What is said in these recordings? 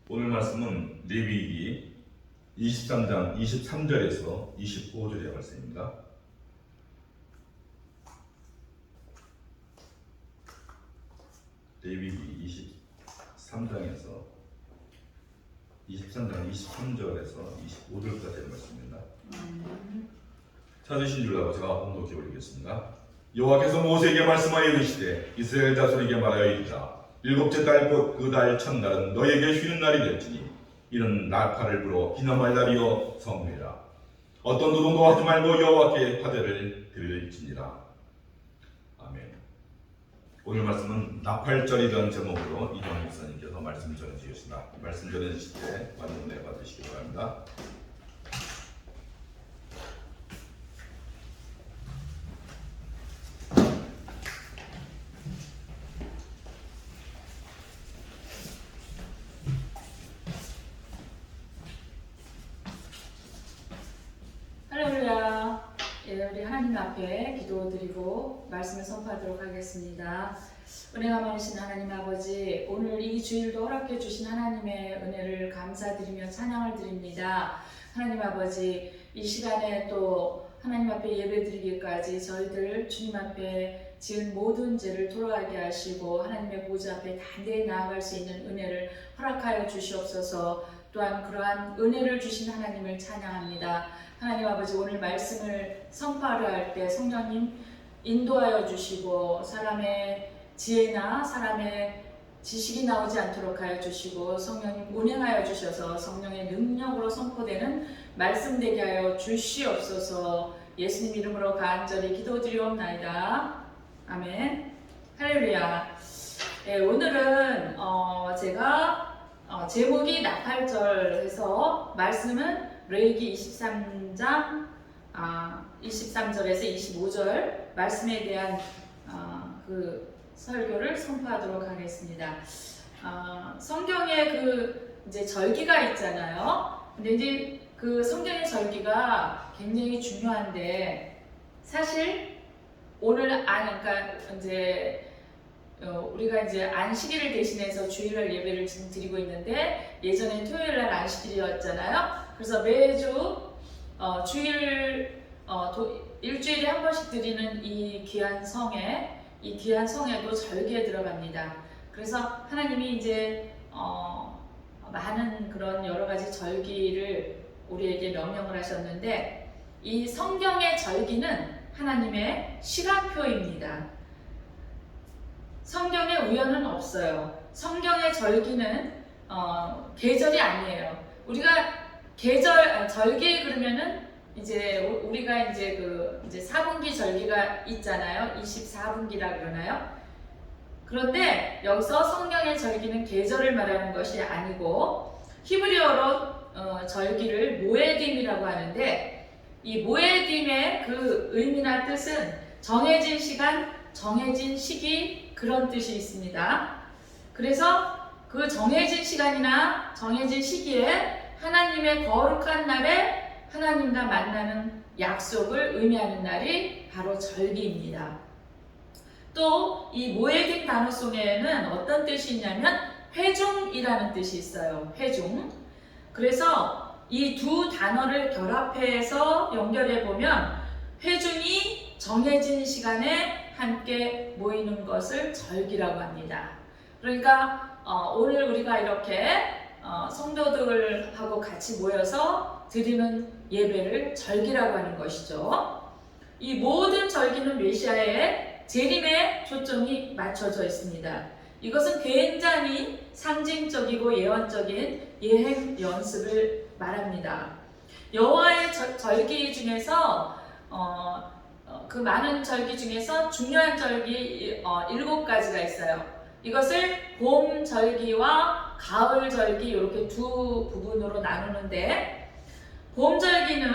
오늘 말씀은 레위기 23장 23절에서 25절의 말씀입니다. 레위기 23장 23절에서 25절까지의 말씀입니다. 찾으신 줄 알고 제가 봉독해 올리겠습니다. 여호와께서 모세에게 말씀하여 이르시되 이스라엘 자손에게 말하여 이르라. 일곱째 달 곧 그 달 첫날은 너에게 쉬는 날이 될지니 이는 나팔을 불어 기념할 날이요 성물이라. 어떤 노동도 하지 말고 여호와께 화제를 드릴지니라. 아멘. 오늘 말씀은 나팔절이라는 제목으로 이정 목사님께서 말씀을 전해주셨습니다. 말씀 전해주실 때 많은 은혜 받으시기 바랍니다. 할렐루야. 우리 하나님 앞에 기도드리고 말씀을 선포하도록 하겠습니다. 은혜가 많으신 하나님 아버지, 오늘 이 주일도 허락해 주신 하나님의 은혜를 감사드리며 찬양을 드립니다. 하나님 아버지, 이 시간에 또 하나님 앞에 예배드리기까지 저희들 주님 앞에 지은 모든 죄를 돌아가게 하시고 하나님의 보좌 앞에 단대히 나아갈 수 있는 은혜를 허락하여 주시옵소서. 또한 그러한 은혜를 주신 하나님을 찬양합니다. 하나님 아버지, 오늘 말씀을 선포하려 할 때 성령님 인도하여 주시고 사람의 지혜나 사람의 지식이 나오지 않도록 하여 주시고 성령님 운행하여 주셔서 성령의 능력으로 선포되는 말씀 되게 하여 주시옵소서. 예수님 이름으로 간절히 기도드리옵나이다. 아멘. 할렐루야. 네, 오늘은 제가 제목이 나팔절 해서 말씀은 레위기 23장 23절에서 25절 말씀에 대한 그 설교를 선포하도록 하겠습니다. 성경에 이제 절기가 있잖아요. 근데 이제 그 성경의 절기가 굉장히 중요한데 사실 오늘 그러니까 이제 우리가 이제 안식일을 대신해서 주일날 예배를 지금 드리고 있는데 예전에 토요일날 안식일이었잖아요. 그래서 매주 일주일에 한 번씩 드리는 이 귀한 성에도 절기에 들어갑니다. 그래서 하나님이 이제 많은 그런 여러 가지 절기를 우리에게 명령을 하셨는데 이 성경의 절기는 하나님의 시간표입니다. 성경에 우연은 없어요. 성경의 절기는 계절이 아니에요. 우리가 절기 그러면은 이제 우리가 이제 사분기 절기가 있잖아요. 24분기라 그러나요? 그런데 여기서 성경의 절기는 계절을 말하는 것이 아니고 히브리어로 절기를 모에딤이라고 하는데 이 모에딤의 그 의미나 뜻은 정해진 시간, 정해진 시기 그런 뜻이 있습니다. 그래서 그 정해진 시간이나 정해진 시기에 하나님의 거룩한 날에 하나님과 만나는 약속을 의미하는 날이 바로 절기입니다. 또 이 모에딤 단어 속에는 어떤 뜻이 있냐면 회중이라는 뜻이 있어요. 회중. 그래서 이 두 단어를 결합해서 연결해 보면 회중이 정해진 시간에 함께 모이는 것을 절기라고 합니다. 그러니까 오늘 우리가 이렇게 성도들하고 같이 모여서 드리는 예배를 절기라고 하는 것이죠. 이 모든 절기는 메시아의 재림에 초점이 맞춰져 있습니다. 이것은 굉장히 상징적이고 예언적인 예행 연습을 말합니다. 여호와의 절기 중에서 그 많은 절기 중에서 중요한 절기 7가지가 있어요. 이것을 봄 절기와 가을 절기 이렇게 두 부분으로 나누는데 봄 절기는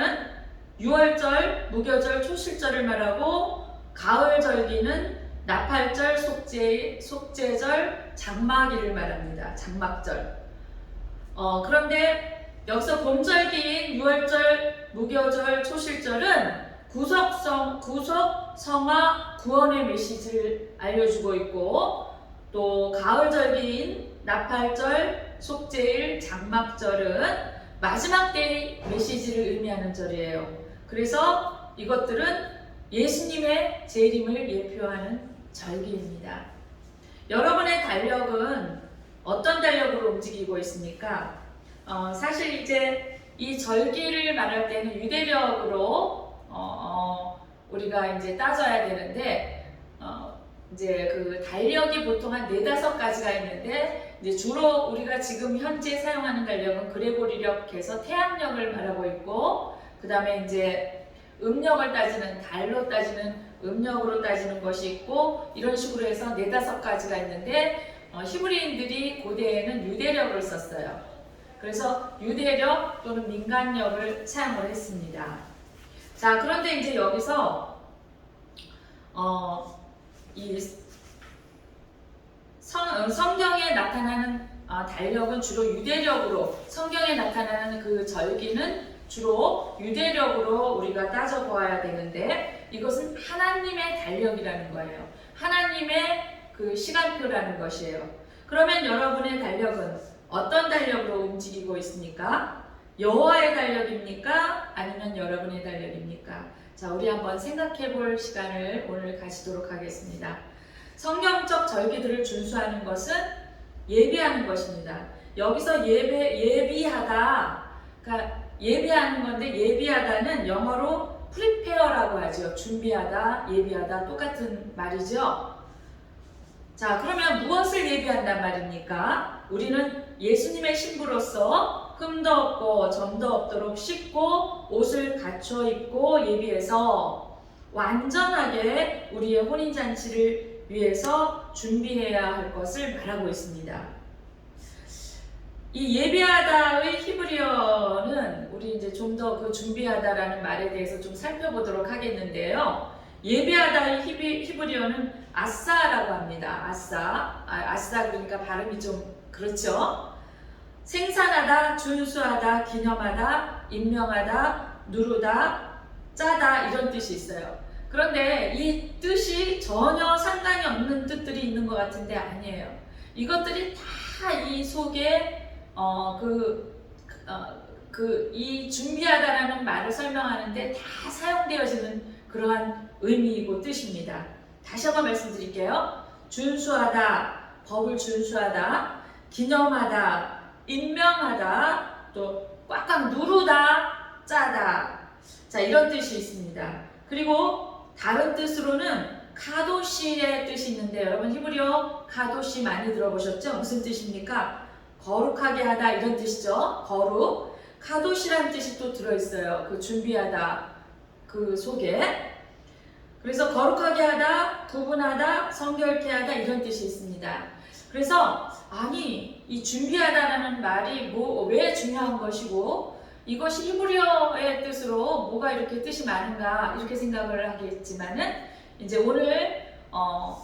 유월절, 무교절, 초실절을 말하고 가을 절기는 나팔절, 속죄절, 장마기를 말합니다. 장막절. 그런데 여기서 봄 절기인 유월절, 무교절, 초실절은 구속, 성화, 구원의 메시지를 알려주고 있고 또 가을 절기인 나팔절, 속죄일, 장막절은 마지막 때의 메시지를 의미하는 절이에요. 그래서 이것들은 예수님의 재림을 예표하는 절기입니다. 여러분의 달력은 어떤 달력으로 움직이고 있습니까? 사실 이제 이 절기를 말할 때는 유대력으로 우리가 이제 따져야 되는데 이제 그 달력이 보통 한 4-5가지가 있는데 이제 주로 우리가 지금 현재 사용하는 달력은 그레고리력에서 태양력을 말하고 있고 그 다음에 이제 음력을 따지는 달로 따지는 음력으로 따지는 것이 있고 이런 식으로 해서 4-5가지가 있는데 히브리인들이 고대에는 유대력을 썼어요. 그래서 유대력 또는 민간력을 사용을 했습니다. 자, 그런데 이제 여기서 이 성경에 나타나는 달력은 주로 유대력으로, 성경에 나타나는 그 절기는 주로 유대력으로 우리가 따져보아야 되는데 이것은 하나님의 달력이라는 거예요. 하나님의 그 시간표라는 것이에요. 그러면 여러분의 달력은 어떤 달력으로 움직이고 있습니까? 여호와의 달력입니까? 아니면 여러분의 달력입니까? 자, 우리 한번 생각해 볼 시간을 오늘 가지도록 하겠습니다. 성경적 절기들을 준수하는 것은 예비하는 것입니다. 여기서 예비하다, 그러니까 예비하는 건데 예비하다는 영어로 prepare라고 하죠. 준비하다, 예비하다 똑같은 말이죠. 자, 그러면 무엇을 예비한단 말입니까? 우리는 예수님의 신부로서 흠도 없고 점도 없도록 씻고 옷을 갖춰 입고 예비해서 완전하게 우리의 혼인잔치를 위해서 준비해야 할 것을 말하고 있습니다. 이 예비하다의 히브리어는 우리 이제 좀 더 그 준비하다라는 말에 대해서 좀 살펴보도록 하겠는데요. 예비하다의 히브리어는 아싸라고 합니다. 아싸 그러니까 발음이 좀 그렇죠. 생산하다, 준수하다, 기념하다, 임명하다, 누르다, 짜다 이런 뜻이 있어요. 그런데 이 뜻이 전혀 상관이 없는 뜻들이 있는 것 같은데 아니에요. 이것들이 다 이 속에 이 준비하다라는 말을 설명하는데 다 사용되어지는 그러한 의미이고 뜻입니다. 다시 한번 말씀드릴게요. 준수하다, 법을 준수하다, 기념하다, 임명하다, 또 꽉꽉 누르다, 짜다. 자, 이런 뜻이 있습니다. 그리고 다른 뜻으로는 카도시의 뜻이 있는데 여러분 히브리어 카도시 많이 들어보셨죠? 무슨 뜻입니까? 거룩하게 하다 이런 뜻이죠. 거룩. 카도시라는 뜻이 또 들어있어요. 그 준비하다 그 속에. 그래서 거룩하게 하다, 구분하다, 성결케 하다 이런 뜻이 있습니다. 그래서 아니 이 준비하다라는 말이 왜 중요한 것이고 이것이 히브리어의 뜻으로 뭐가 이렇게 뜻이 많은가 이렇게 생각을 하겠지만은 이제 오늘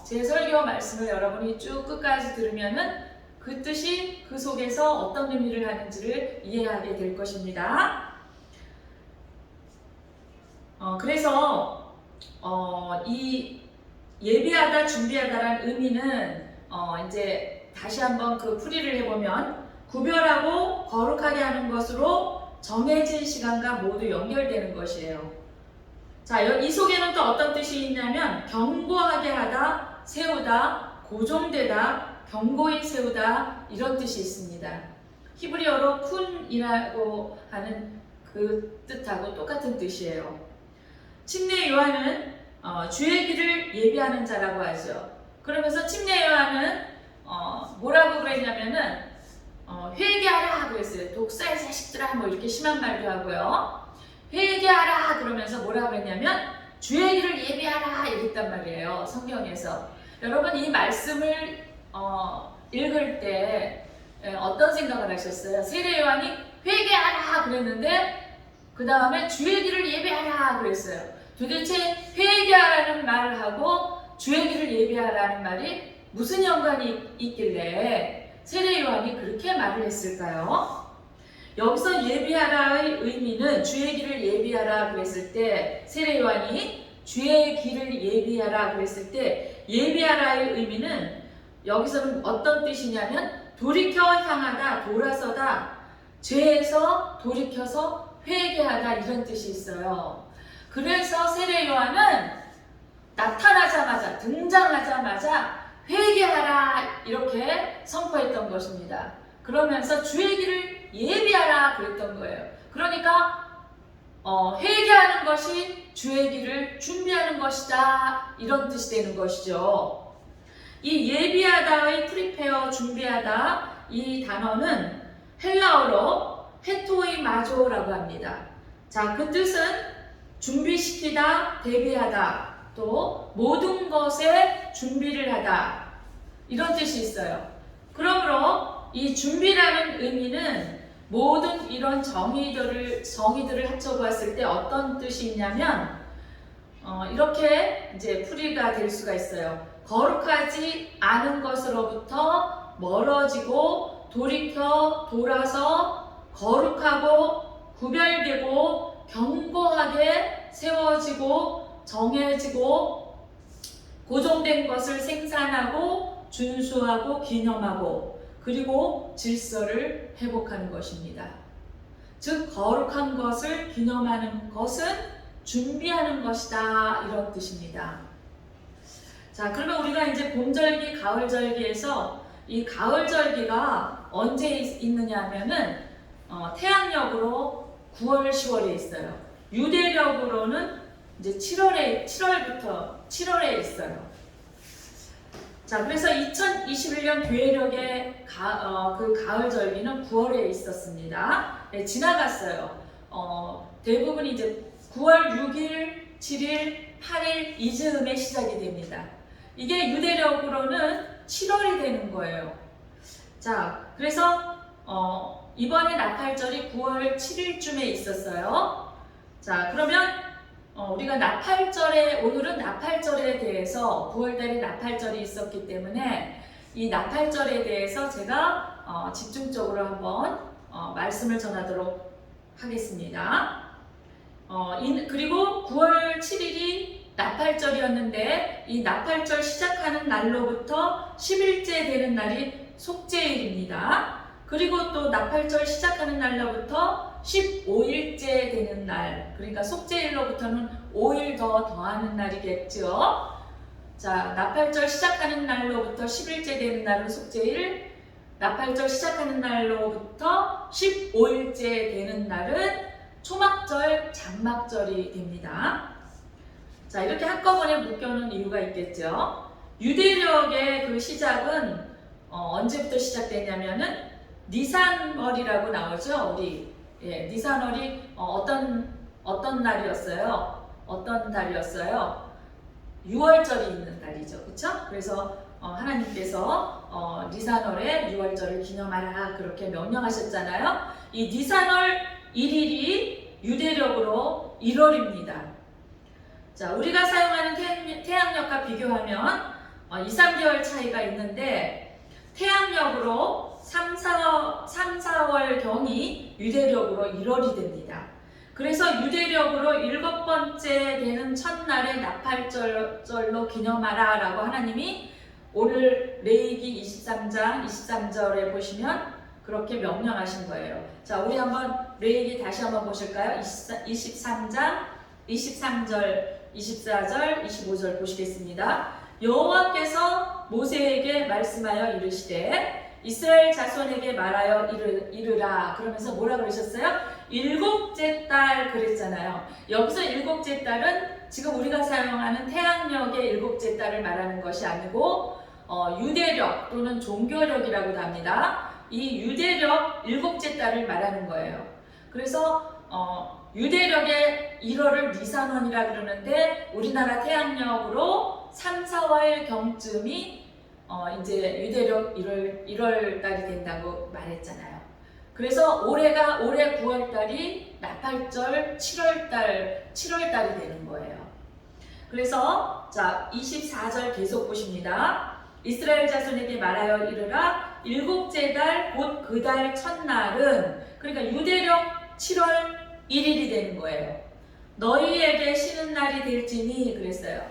제 설교 말씀을 여러분이 쭉 끝까지 들으면은 그 뜻이 그 속에서 어떤 의미를 하는지를 이해하게 될 것입니다. 그래서 이 예비하다, 준비하다라는 의미는 이제 다시 한번 그 풀이를 해보면 구별하고 거룩하게 하는 것으로 정해진 시간과 모두 연결되는 것이에요. 자, 이 속에는 또 어떤 뜻이 있냐면 견고하게 하다, 세우다, 고정되다, 견고히 세우다 이런 뜻이 있습니다. 히브리어로 쿤이라고 하는 그 뜻하고 똑같은 뜻이에요. 침례 요한은 주의 길을 예비하는 자라고 하죠. 그러면서 침례 요한은 뭐라고 그랬냐면은 회개하라 그랬어요. 독사의 자식들아 뭐 이렇게 심한 말도 하고요. 회개하라 그러면서 뭐라고 그랬냐면 주의 길을 예비하라 이랬단 말이에요. 성경에서. 여러분 이 말씀을 읽을 때 어떤 생각을 하셨어요? 세례 요한이 회개하라 그랬는데 그 다음에 주의 길을 예비하라 그랬어요. 도대체 회개하라는 말을 하고 주의 길을 예비하라는 말이 무슨 연관이 있길래 세례 요한이 그렇게 말을 했을까요? 여기서 예비하라의 의미는 주의 길을 예비하라 그랬을 때 세례 요한이 주의 길을 예비하라 그랬을 때 예비하라의 의미는 여기서는 어떤 뜻이냐면 돌이켜 향하다, 돌아서다, 죄에서 돌이켜서 회개하다 이런 뜻이 있어요. 그래서 세례 요한은 나타나자마자, 등장하자마자 회개하라 이렇게 선포했던 것입니다. 그러면서 주의 길을 예비하라 그랬던 거예요. 그러니까 회개하는 것이 주의 길을 준비하는 것이다 이런 뜻이 되는 것이죠. 이 예비하다의 프리페어, 준비하다 이 단어는 헬라어로 헤토이마조라고 합니다. 자, 그 뜻은 준비시키다, 대비하다, 또 모든 것에 준비를 하다 이런 뜻이 있어요. 그러므로 이 준비라는 의미는 모든 이런 정의들을 합쳐보았을 때 어떤 뜻이 있냐면 이렇게 이제 풀이가 될 수가 있어요. 거룩하지 않은 것으로부터 멀어지고 돌이켜 돌아서 거룩하고 구별되고 견고하게 세워지고 정해지고 고정된 것을 생산하고 준수하고 기념하고 그리고 질서를 회복하는 것입니다. 즉 거룩한 것을 기념하는 것은 준비하는 것이다 이런 뜻입니다. 자, 그러면 우리가 이제 봄절기, 가을절기에서 이 가을절기가 언제 있느냐 하면은 태양력으로 9월, 10월에 있어요. 유대력으로는 이제 7월부터 7월에 있어요. 자, 그래서 2021년 교회력의 그 가을절기는 9월에 있었습니다. 네, 지나갔어요. 대부분 이제 9월 6일, 7일, 8일 이즈음에 시작이 됩니다. 이게 유대력으로는 7월이 되는 거예요. 자, 그래서 이번에 나팔절이 9월 7일쯤에 있었어요. 자, 그러면 우리가 오늘은 나팔절에 대해서 9월달에 나팔절이 있었기 때문에 이 나팔절에 대해서 제가 집중적으로 한번 말씀을 전하도록 하겠습니다. 그리고 9월 7일이 나팔절이었는데 이 나팔절 시작하는 날로부터 10일째 되는 날이 속죄일입니다. 그리고 또 나팔절 시작하는 날로부터 15일째 되는 날, 그러니까 속죄일로부터는 5일 더하는 날이겠죠. 자, 나팔절 시작하는 날로부터 10일째 되는 날은 속죄일, 나팔절 시작하는 날로부터 15일째 되는 날은 초막절, 장막절이 됩니다. 자, 이렇게 한꺼번에 묶여놓은 이유가 있겠죠. 유대력의 그 시작은 언제부터 시작되냐면은 니산월이라고 나오죠. 우리 니산월이 어떤 날이었어요? 어떤 달이었어요? 6월절이 있는 달이죠. 그렇죠? 그래서 하나님께서 니산월에 6월절을 기념하라 그렇게 명령하셨잖아요. 이 니산월 1일이 유대력으로 1월입니다. 자, 우리가 사용하는 태양력과 비교하면 2, 3개월 차이가 있는데 태양력으로 3, 4월경이 유대력으로 1월이 됩니다. 그래서 유대력으로 7번째 되는 첫날에 나팔절로 기념하라 라고 하나님이 오늘 레위기 23장 23절에 보시면 그렇게 명령하신 거예요. 자, 우리 한번 레위기 다시 한번 보실까요? 23장 23절 24절 25절 보시겠습니다. 여호와께서 모세에게 말씀하여 이르시되 이스라엘 자손에게 말하여 이르라. 그러면서 뭐라 그러셨어요? 일곱째 달 그랬잖아요. 여기서 일곱째 달은 지금 우리가 사용하는 태양력의 일곱째 달을 말하는 것이 아니고 유대력 또는 종교력이라고도 합니다. 이 유대력 일곱째 달을 말하는 거예요. 그래서 유대력의 1월을 니산월이라 그러는데 우리나라 태양력으로 3, 4월 경쯤이 이제 유대력 1월 달이 된다고 말했잖아요. 그래서 올해 9월 달이 나팔절 7월 달이 되는 거예요. 그래서 자, 24절 계속 보십니다. 이스라엘 자손에게 말하여 이르라. 일곱째 달 곧 그 달 첫날은, 그러니까 유대력 7월 1일이 되는 거예요. 너희에게 쉬는 날이 될지니 그랬어요.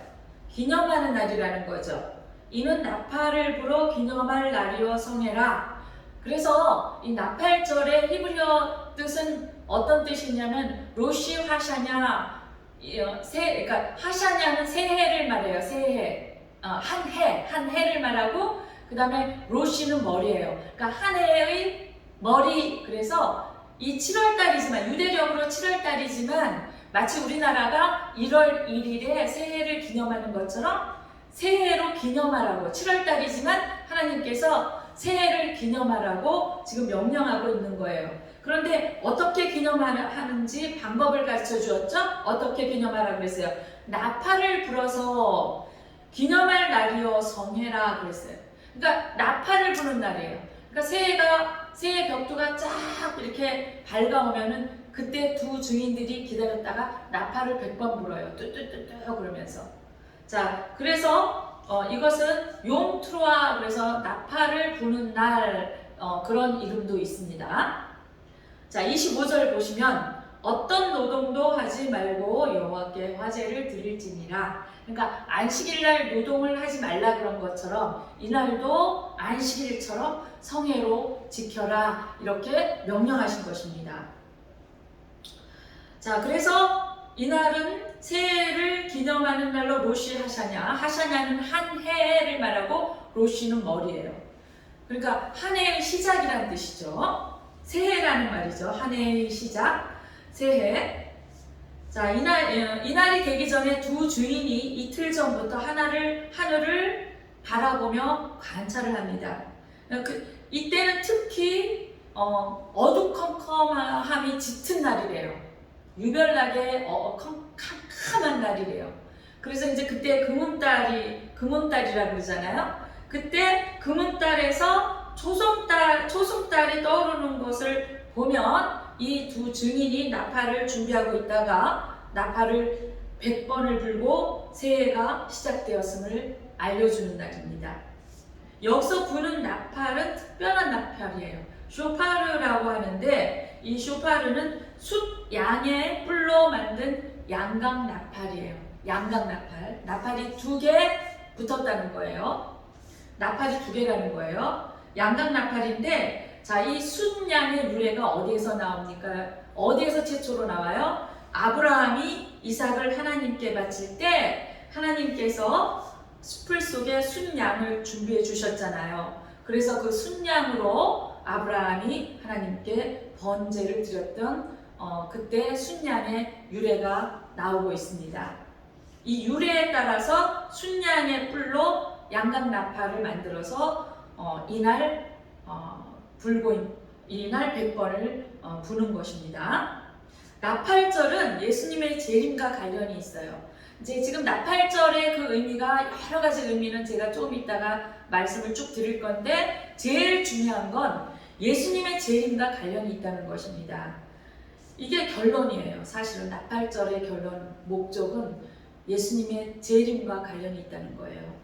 기념하는 날이라는 거죠. 이는 나팔을 불어 기념할 날이여 성해라. 그래서 이 나팔절의 히브리어 뜻은 어떤 뜻이냐면 로시 하샤냐, 그러니까 하샤냐는 새해를 말해요. 새해, 한 해를 말하고 그 다음에 로시는 머리예요. 그러니까 한 해의 머리. 그래서 이 7월달이지만 유대력으로 7월달이지만 마치 우리나라가 1월 1일에 새해를 기념하는 것처럼 새해로 기념하라고 7월달이지만 하나님께서 새해를 기념하라고 지금 명령하고 있는 거예요. 그런데 어떻게 기념하는지 방법을 가르쳐 주었죠? 어떻게 기념하라고 그랬어요? 나팔을 불어서 기념할 날이요 성회라 그랬어요. 그러니까 나팔을 부는 날이에요. 그러니까 새해 벽두가 쫙 이렇게 밝아오면은 그때 두 증인들이 기다렸다가 나팔을 100번 불어요. 뚜뚜뚜뚜 그러면서. 자, 그래서 이것은 용트로아, 그래서 나팔을 부는 날, 그런 이름도 있습니다. 자, 25절 보시면 어떤 노동도 하지 말고 여호와께 화제를 드릴지니라. 그러니까 안식일날 노동을 하지 말라 그런 것처럼 이날도 안식일처럼 성회로 지켜라 이렇게 명령하신 것입니다. 자, 그래서 이날은 새해를 기념하는 날로 로시 하샤냐. 하샤냐는 한 해를 말하고 로시는 머리예요. 그러니까 한 해의 시작이라는 뜻이죠. 새해라는 말이죠. 한 해의 시작, 새해. 자, 이날이 되기 전에 두 주인이 이틀 전부터 하늘을 바라보며 관찰을 합니다. 이때는 특히 어두컴컴함이 짙은 날이래요. 유별나게 캄캄한 날이래요. 그래서 이제 그때 금운달이라고 그러잖아요. 그때 금운달에서 초승달이 떠오르는 것을 보면 이 두 증인이 나팔을 준비하고 있다가 나팔을 100번을 불고 새해가 시작되었음을 알려주는 날입니다. 여기서 부는 나팔은 특별한 나팔이에요. 쇼파르라고 하는데 이 쇼파르는 숫양의 뿔로 만든 양각 나팔이에요. 양각 나팔. 나팔이 2개 붙었다는 거예요. 나팔이 2개라는 거예요. 양각 나팔인데 자, 이 숫양의 유래가 어디에서 나옵니까? 어디에서 최초로 나와요? 아브라함이 이삭을 하나님께 바칠 때 하나님께서 숲을 속에 숫양을 준비해 주셨잖아요. 그래서 그 숫양으로 아브라함이 하나님께 번제를 드렸던 그때 숫양의 유래가 나오고 있습니다. 이 유래에 따라서 숫양의 뿔로 양각 나팔을 만들어서 이날 100번을 부는 것입니다. 나팔절은 예수님의 재림과 관련이 있어요. 이제 지금 나팔절의 그 의미가 여러 가지 의미는 제가 조금 이따가 말씀을 쭉 드릴 건데 제일 중요한 건 예수님의 재림과 관련이 있다는 것입니다. 이게 결론이에요. 사실은 나팔절의 결론, 목적은 예수님의 재림과 관련이 있다는 거예요.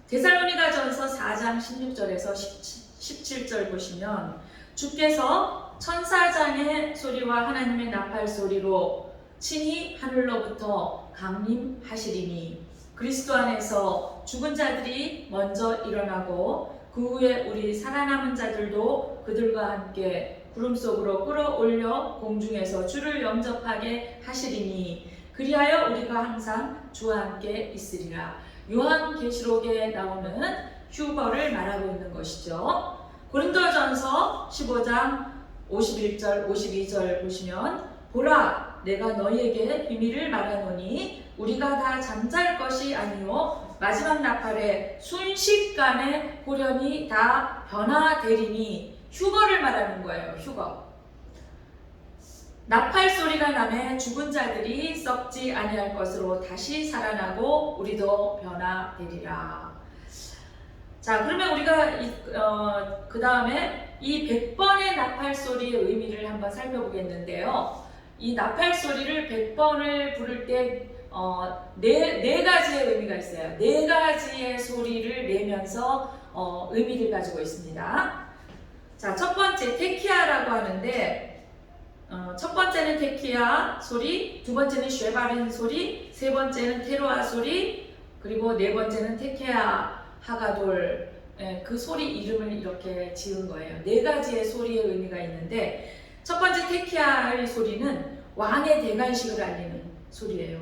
데살로니가전서 4장 16절에서 17절 보시면 주께서 천사장의 소리와 하나님의 나팔 소리로 친히 하늘로부터 강림하시리니 그리스도 안에서 죽은 자들이 먼저 일어나고 그 후에 우리 살아남은 자들도 그들과 함께 구름 속으로 끌어올려 공중에서 주를 영접하게 하시리니 그리하여 우리가 항상 주와 함께 있으리라. 요한계시록에 나오는 휴거를 말하고 있는 것이죠. 고린도전서 15장 51절 52절 보시면 보라 내가 너희에게 비밀을 말하노니 우리가 다 잠잘 것이 아니요 마지막 나팔에 순식간에 호련히 다 변화되리니 휴거를 말하는 거예요. 휴거. 나팔 소리가 나매 죽은 자들이 썩지 아니할 것으로 다시 살아나고 우리도 변화되리라. 자, 그러면 우리가 그 다음에 이 100번의 나팔 소리의 의미를 한번 살펴보겠는데요. 이 나팔 소리를 100번을 부를 때 네 가지의 의미가 있어요. 네 가지의 소리를 내면서 의미를 가지고 있습니다. 자, 첫 번째 테키아라고 하는데 첫 번째는 테키아 소리, 두 번째는 쉐바린 소리, 세 번째는 테로아 소리, 그리고 네 번째는 테케아 하가돌 그 소리 이름을 이렇게 지은 거예요. 네 가지의 소리의 의미가 있는데 첫 번째 테키아의 소리는 왕의 대관식을 알리는 소리예요.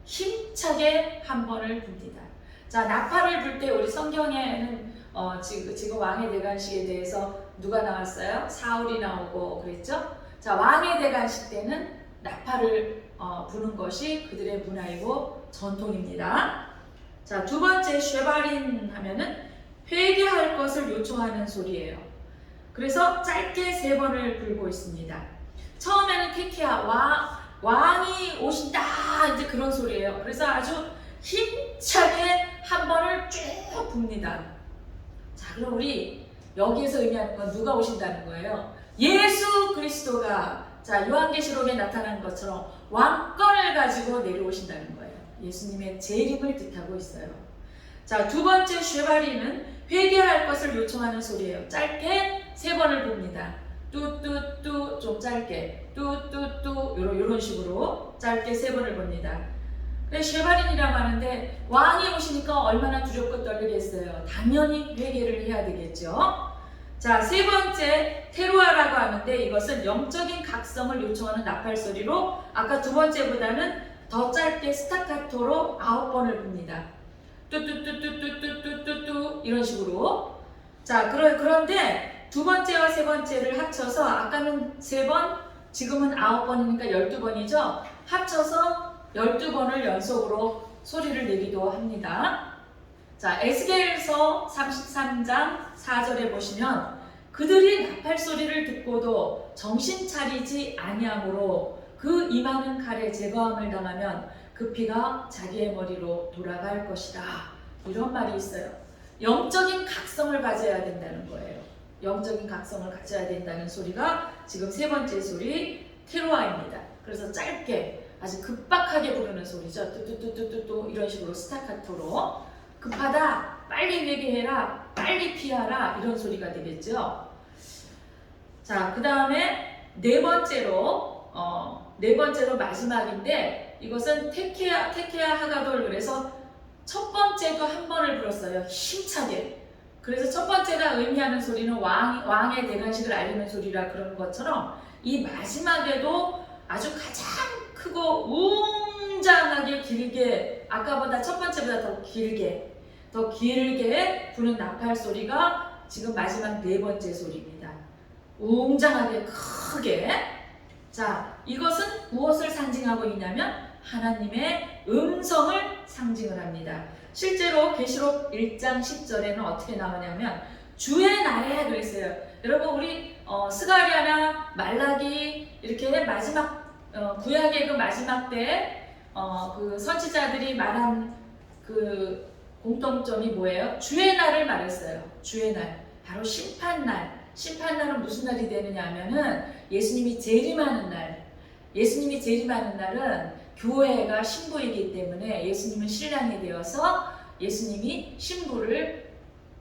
힘차게 한 번을 붑니다. 자, 나팔을 불 때 우리 성경에는 지금 왕의 대관식에 대해서 누가 나왔어요? 사울이 나오고 그랬죠? 자, 왕의 대관식 때는 나팔을 부는 것이 그들의 문화이고 전통입니다. 자, 두 번째 쉐바린 하면은 회개할 것을 요청하는 소리예요. 그래서 짧게 3번을 불고 있습니다. 처음에는 테키아 왕이 오신다 이제 그런 소리예요. 그래서 아주 힘차게 한 번을 쭉 붑니다. 자, 그럼 우리 여기에서 의미하는 건 누가 오신다는 거예요? 예수 그리스도가 자 요한계시록에 나타난 것처럼 왕권을 가지고 내려오신다는 거예요. 예수님의 재림을 뜻하고 있어요. 자, 두 번째 쉐바리는 회개할 것을 요청하는 소리예요. 짧게 3번을 봅니다. 뚜뚜뚜 좀 짧게 뚜뚜뚜 이런 식으로 짧게 3번을 봅니다. 쉐바린이라고 하는데 왕이 오시니까 얼마나 두렵고 떨리겠어요. 당연히 회개를 해야 되겠죠. 자, 3번째 테루아라고 하는데 이것은 영적인 각성을 요청하는 나팔 소리로 아까 두 번째보다는 더 짧게 스타카토로 9번을 봅니다. 뚜뚜뚜뚜뚜뚜뚜뚜 이런 식으로. 자, 그런데 두 번째와 3번째를 합쳐서 아까는 3번, 지금은 9번이니까 12번이죠. 합쳐서 12번을 연속으로 소리를 내기도 합니다. 자, 에스겔서 33장 4절에 보시면 그들이 나팔 소리를 듣고도 정신 차리지 아니하므로 그 임하는 칼에 제거함을 당하면 그 피가 자기의 머리로 돌아갈 것이다. 이런 말이 있어요. 영적인 각성을 가져야 된다는 거예요. 영적인 각성을 가져야 된다는 소리가 지금 3번째 소리 테루아입니다. 그래서 짧게 아주 급박하게 부르는 소리죠. 뚜뚜뚜뚜뚜 이런 식으로 스타카토로 급하다, 빨리 회개해라, 빨리 피하라 이런 소리가 되겠죠. 자, 그 다음에 네 번째로 마지막인데 이것은 테케아 하가돌. 그래서 첫 번째도 한 번을 불었어요. 힘차게. 그래서 첫 번째가 의미하는 소리는 왕의 대관식을 알리는 소리라 그러는 것처럼 이 마지막에도 아주 가장 크고 웅장하게 길게 아까보다 첫 번째보다 더 길게 부는 나팔 소리가 지금 마지막 4번째 소리입니다. 웅장하게 크게. 자, 이것은 무엇을 상징하고 있냐면 하나님의 음성을 상징을 합니다. 실제로 계시록 1장 10절에는 어떻게 나오냐면 주의 날에 그랬어요. 여러분 우리 스가랴나 말라기 이렇게 마지막 구약의 그 마지막 때 그 선지자들이 말한 그 공통점이 뭐예요? 주의 날을 말했어요. 주의 날. 바로 심판날. 심판날은 무슨 날이 되느냐 하면은 예수님이 재림하는 날. 예수님이 재림하는 날은 교회가 신부이기 때문에 예수님은 신랑이 되어서 예수님이 신부를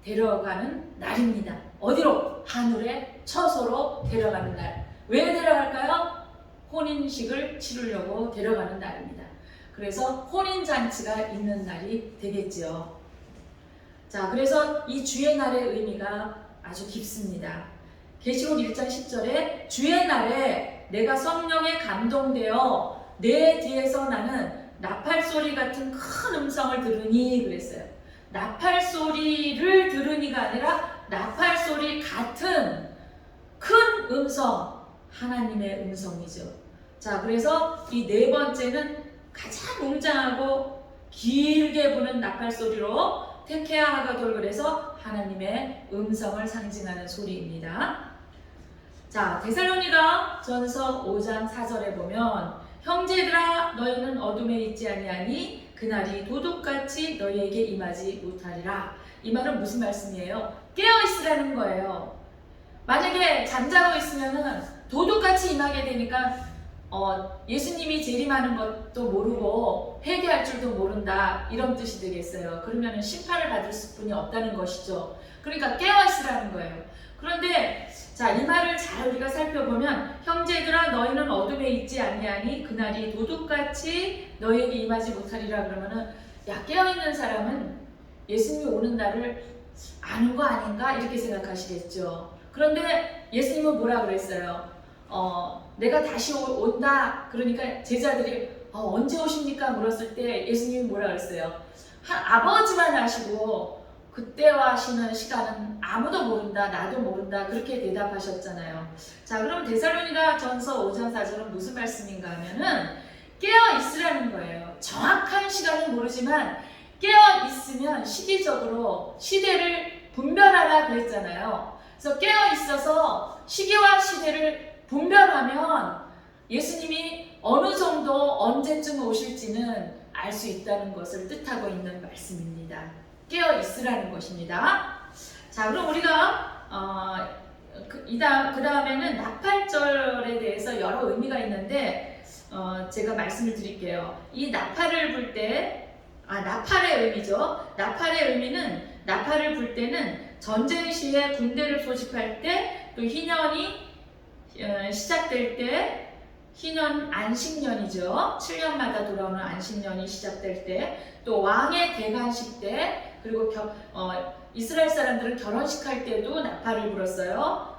데려가는 날입니다. 어디로? 하늘의 처소로 데려가는 날. 왜 데려갈까요? 혼인식을 치르려고 데려가는 날입니다. 그래서 혼인잔치가 있는 날이 되겠죠. 자, 그래서 이 주의 날의 의미가 아주 깊습니다. 계시록 1장 10절에 주의 날에 내가 성령에 감동되어 내 뒤에서 나는 나팔 소리 같은 큰 음성을 들으니 그랬어요. 나팔 소리를 들으니가 아니라 나팔 소리 같은 큰 음성, 하나님의 음성이죠. 자, 그래서 이 4번째는 가장 웅장하고 길게 부는 나팔 소리로 테케아 하가돌. 그래서 하나님의 음성을 상징하는 소리입니다. 자, 데살로니가 전서 5장 4절에 보면 형제들아 너희는 어둠에 있지 아니하니 그날이 도둑같이 너희에게 임하지 못하리라. 이 말은 무슨 말씀이에요? 깨어 있으라는 거예요. 만약에 잠자고 있으면은 도둑같이 임하게 되니까 예수님이 재림하는 것도 모르고 회개할 줄도 모른다 이런 뜻이 되겠어요. 그러면 심판을 받을 수뿐이 없다는 것이죠. 그러니까 깨어있으라는 거예요. 그런데 자, 이 말을 잘 우리가 살펴보면 형제들아 너희는 어둠에 있지 아니하니 그날이 도둑같이 너희에게 임하지 못하리라 그러면은 야, 깨어있는 사람은 예수님이 오는 날을 아는 거 아닌가 이렇게 생각하시겠죠. 그런데 예수님은 뭐라 그랬어요? 내가 다시 온다. 그러니까 제자들이 언제 오십니까? 물었을 때 예수님이 뭐라 그랬어요? 아버지만 아시고 그때와 하시는 시간은 아무도 모른다. 나도 모른다. 그렇게 대답하셨잖아요. 자, 그럼 데살로니가 전서 5장 4절은 무슨 말씀인가 하면은 깨어 있으라는 거예요. 정확한 시간은 모르지만 깨어 있으면 시기적으로 시대를 분별하라 그랬잖아요. 그래서 깨어 있어서 시기와 시대를 분별하면 예수님이 어느 정도 언제쯤 오실지는 알 수 있다는 것을 뜻하고 있는 말씀입니다. 깨어 있으라는 것입니다. 자, 그럼 우리가 그 다음에는 나팔절에 대해서 여러 의미가 있는데 제가 말씀을 드릴게요. 이 나팔을 불 때, 나팔의 의미죠. 나팔의 의미는 나팔을 불 때는 전쟁 시에 군대를 소집할 때, 또 희년이 시작될 때, 희년 안식년이죠. 7년마다 돌아오는 안식년이 시작될 때, 또 왕의 대관식 때, 그리고 이스라엘 사람들은 결혼식 할 때도 나팔을 불었어요.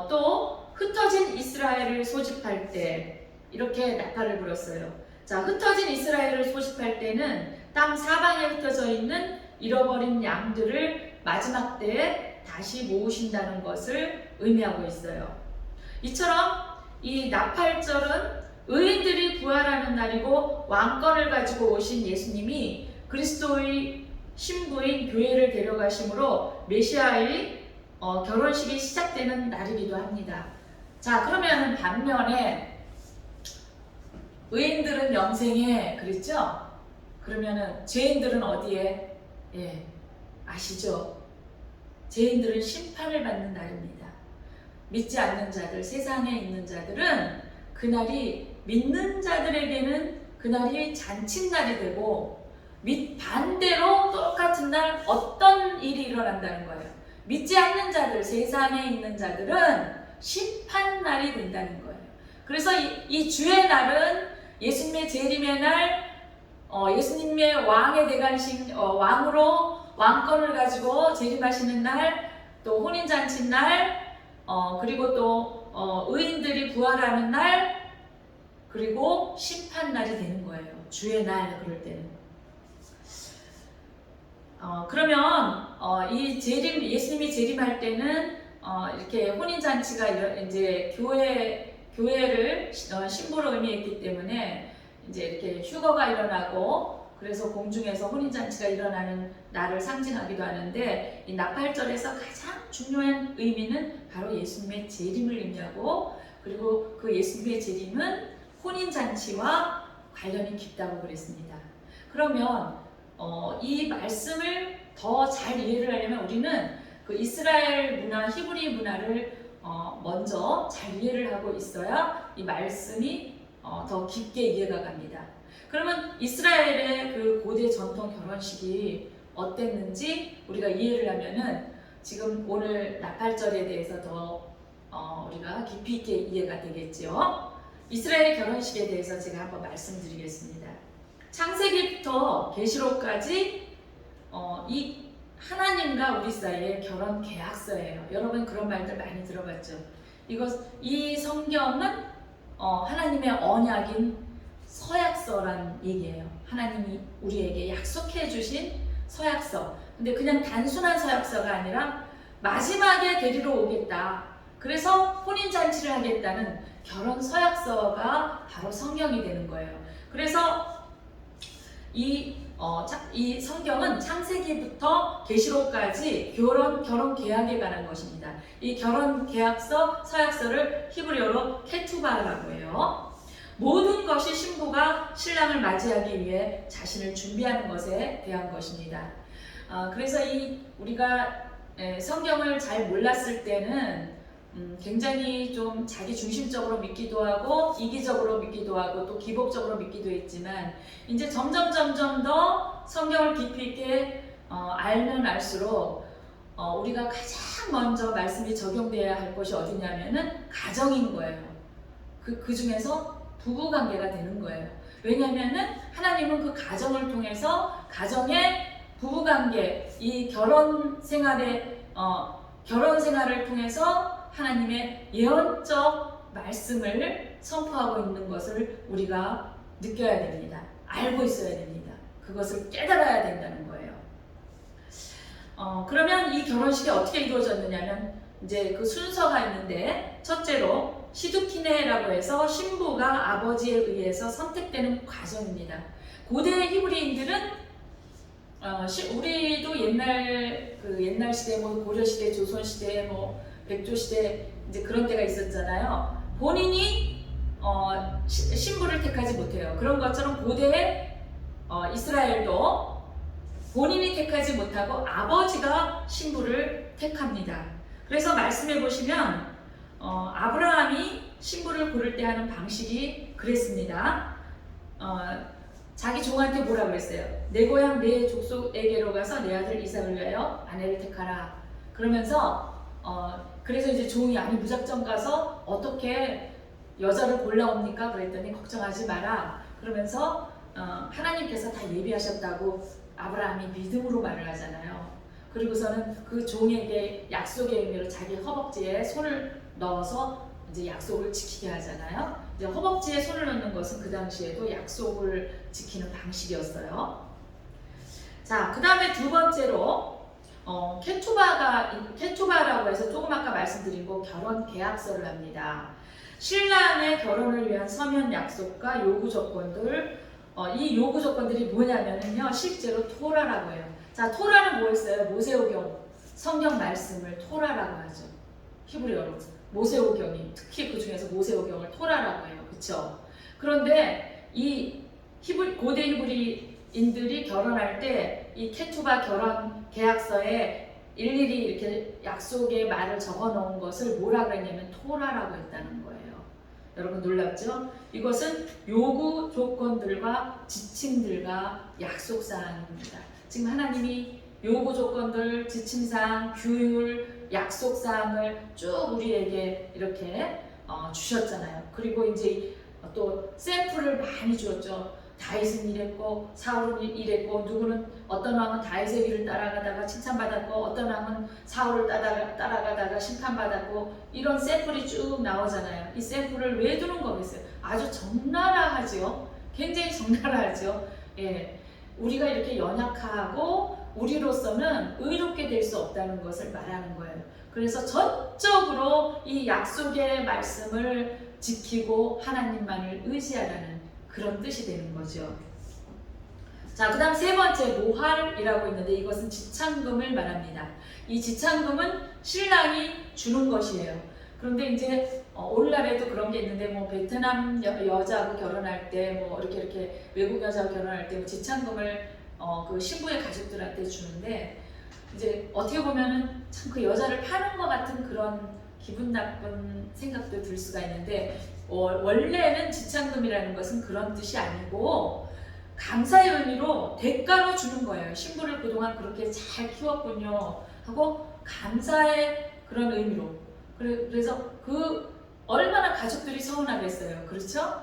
또 흩어진 이스라엘을 소집할 때 이렇게 나팔을 불었어요. 자, 흩어진 이스라엘을 소집할 때는 땅 사방에 흩어져 있는 잃어버린 양들을 마지막 때에 다시 모으신다는 것을 의미하고 있어요. 이처럼 이 나팔절은 의인들이 부활하는 날이고 왕권을 가지고 오신 예수님이 그리스도의 신부인 교회를 데려가심으로 메시아의 결혼식이 시작되는 날이기도 합니다. 자, 그러면 반면에 의인들은 영생에 그랬죠? 그러면은 죄인들은 어디에? 아시죠? 죄인들은 심판을 받는 날입니다. 믿지 않는 자들, 세상에 있는 자들은 그날이 믿는 자들에게는 그날이 잔칫날이 되고 반대로 똑같은 날 어떤 일이 일어난다는 거예요. 믿지 않는 자들, 세상에 있는 자들은 심판날이 된다는 거예요. 그래서 이 주의 날은 예수님의 재림의 날, 예수님의 왕의 대관식, 왕으로 왕권을 가지고 재림하시는 날, 또 혼인잔치 날, 그리고 또 의인들이 부활하는 날, 그리고 심판날이 되는 거예요. 주의 날 그럴 때는. 그러면 이 예수님이 재림할 때는 이렇게 혼인잔치가 이제 교회를 신부로 의미했기 때문에 이제 이렇게 휴거가 일어나고 그래서 공중에서 혼인잔치가 일어나는 날을 상징하기도 하는데 이 나팔절에서 가장 중요한 의미는 바로 예수님의 재림을 의미하고 그리고 그 예수님의 재림은 혼인잔치와 관련이 깊다고 그랬습니다. 그러면 이 말씀을 더 잘 이해를 하려면 우리는 그 이스라엘 문화, 히브리 문화를 먼저 잘 이해를 하고 있어야 이 말씀이 더 깊게 이해가 갑니다. 그러면 이스라엘의 그 고대 전통 결혼식이 어땠는지 우리가 이해를 하면은 지금 오늘 나팔절에 대해서 더 우리가 깊이 있게 이해가 되겠죠. 이스라엘의 결혼식에 대해서 제가 한번 말씀드리겠습니다. 창세기부터 계시록까지 이 하나님과 우리 사이의 결혼 계약서예요. 여러분 그런 말들 많이 들어봤죠. 이 성경은 하나님의 언약인 서약서란 얘기예요. 하나님이 우리에게 약속해 주신 서약서. 근데 그냥 단순한 서약서가 아니라 마지막에 데리러 오겠다. 그래서 혼인잔치를 하겠다는 결혼 서약서가 바로 성경이 되는 거예요. 그래서 이 성경은 창세기부터 계시록까지 결혼 계약에 관한 것입니다. 이 결혼 계약서, 서약서를 히브리어로 케투바라고 해요. 모든 것이 신부가 신랑을 맞이하기 위해 자신을 준비하는 것에 대한 것입니다. 그래서 우리가 성경을 잘 몰랐을 때는 굉장히 좀 자기 중심적으로 믿기도 하고 이기적으로 믿기도 하고 또 기복적으로 믿기도 했지만 이제 점점 더 성경을 깊이 있게 알면 알수록 우리가 가장 먼저 말씀이 적용되어야 할 것이 어디냐면은 가정인 거예요. 그 중에서 부부관계가 되는 거예요. 왜냐하면은 하나님은 그 가정을 통해서 가정에 부부관계, 이 결혼 생활을 통해서 하나님의 예언적 말씀을 선포하고 있는 것을 우리가 느껴야 됩니다. 알고 있어야 됩니다. 그것을 깨달아야 된다는 거예요. 그러면 이 결혼식이 어떻게 이루어졌느냐면 이제 그 순서가 있는데, 첫째로 시두키네라고 해서 신부가 아버지에 의해서 선택되는 과정입니다. 고대 히브리인들은 우리도 옛날 시대, 뭐 고려 시대, 조선 시대, 뭐 백조 시대 이제 그런 때가 있었잖아요. 본인이 신부를 택하지 못해요. 그런 것처럼 고대 이스라엘도 본인이 택하지 못하고 아버지가 신부를 택합니다. 그래서 말씀해 보시면 아브라함이 신부를 고를 때 하는 방식이 그랬습니다. 자기 종한테 뭐라 그랬어요? 내 고향 내 족속에게로 가서 내 아들 이삭을 위하여 아내를 택하라. 그러면서 그래서 이제 종이 아니 무작정 가서 어떻게 여자를 골라옵니까? 그랬더니 걱정하지 마라. 그러면서 하나님께서 다 예비하셨다고 아브라함이 믿음으로 말을 하잖아요. 그리고서는 그 종에게 약속의 의미로 자기 허벅지에 손을 넣어서 이제 약속을 지키게 하잖아요. 이제 허벅지에 손을 넣는 것은 그 당시에도 약속을 지키는 방식이었어요. 자, 그 다음에 두 번째로 케투바라고 해서 조금 아까 말씀드린 거 결혼 계약서를 합니다. 신랑의 결혼을 위한 서면 약속과 요구 조건들, 이 요구 조건들이 뭐냐면요, 실제로 토라라고 해요. 자, 토라는 뭐였어요? 모세오경, 성경 말씀을 토라라고 하죠. 히브리어로 모세오경이, 특히 그 중에서 모세오경을 토라라고 해요. 그렇죠? 그런데 이 고대 히브리인들이 결혼할 때 이 케투바 결혼 계약서에 일일이 이렇게 약속의 말을 적어 놓은 것을 뭐라 그랬냐면 토라라고 했다는 거예요. 여러분 놀랍죠? 이것은 요구 조건들과 지침들과 약속 사항입니다. 지금 하나님이 요구 조건들, 지침사항, 규율, 약속 사항을 쭉 우리에게 이렇게 주셨잖아요. 그리고 이제 또 샘플을 많이 주었죠. 다윗은 이랬고 사울은 이랬고, 누구는 어떤 왕은 다윗의 길을 따라가다가 칭찬받았고 어떤 왕은 사울을 따라가다가 심판받았고, 이런 샘플이 쭉 나오잖아요. 이 샘플을 왜 두는 거겠어요? 아주 적나라하죠. 굉장히 적나라하죠. 예, 우리가 이렇게 연약하고 우리로서는 의롭게 될 수 없다는 것을 말하는 거예요. 그래서 전적으로 이 약속의 말씀을 지키고 하나님만을 의지하라는 그런 뜻이 되는 거죠. 자, 그 다음 세 번째 모할이라고 있는데, 이것은 지참금을 말합니다. 이 지참금은 신랑이 주는 것이에요. 그런데 이제 오늘날에도 그런 게 있는데, 뭐 베트남 여자하고 결혼할 때, 뭐 이렇게 외국 여자하고 결혼할 때 뭐 지참금을 그 신부의 가족들한테 주는데, 이제 어떻게 보면은 참 그 여자를 파는 것 같은 그런 기분 나쁜 생각도 들 수가 있는데, 원래는 지참금이라는 것은 그런 뜻이 아니고 감사의 의미로 대가로 주는 거예요. 신부를 그동안 그렇게 잘 키웠군요 하고 감사의 그런 의미로. 그래서 그 얼마나 가족들이 서운하겠어요. 그렇죠?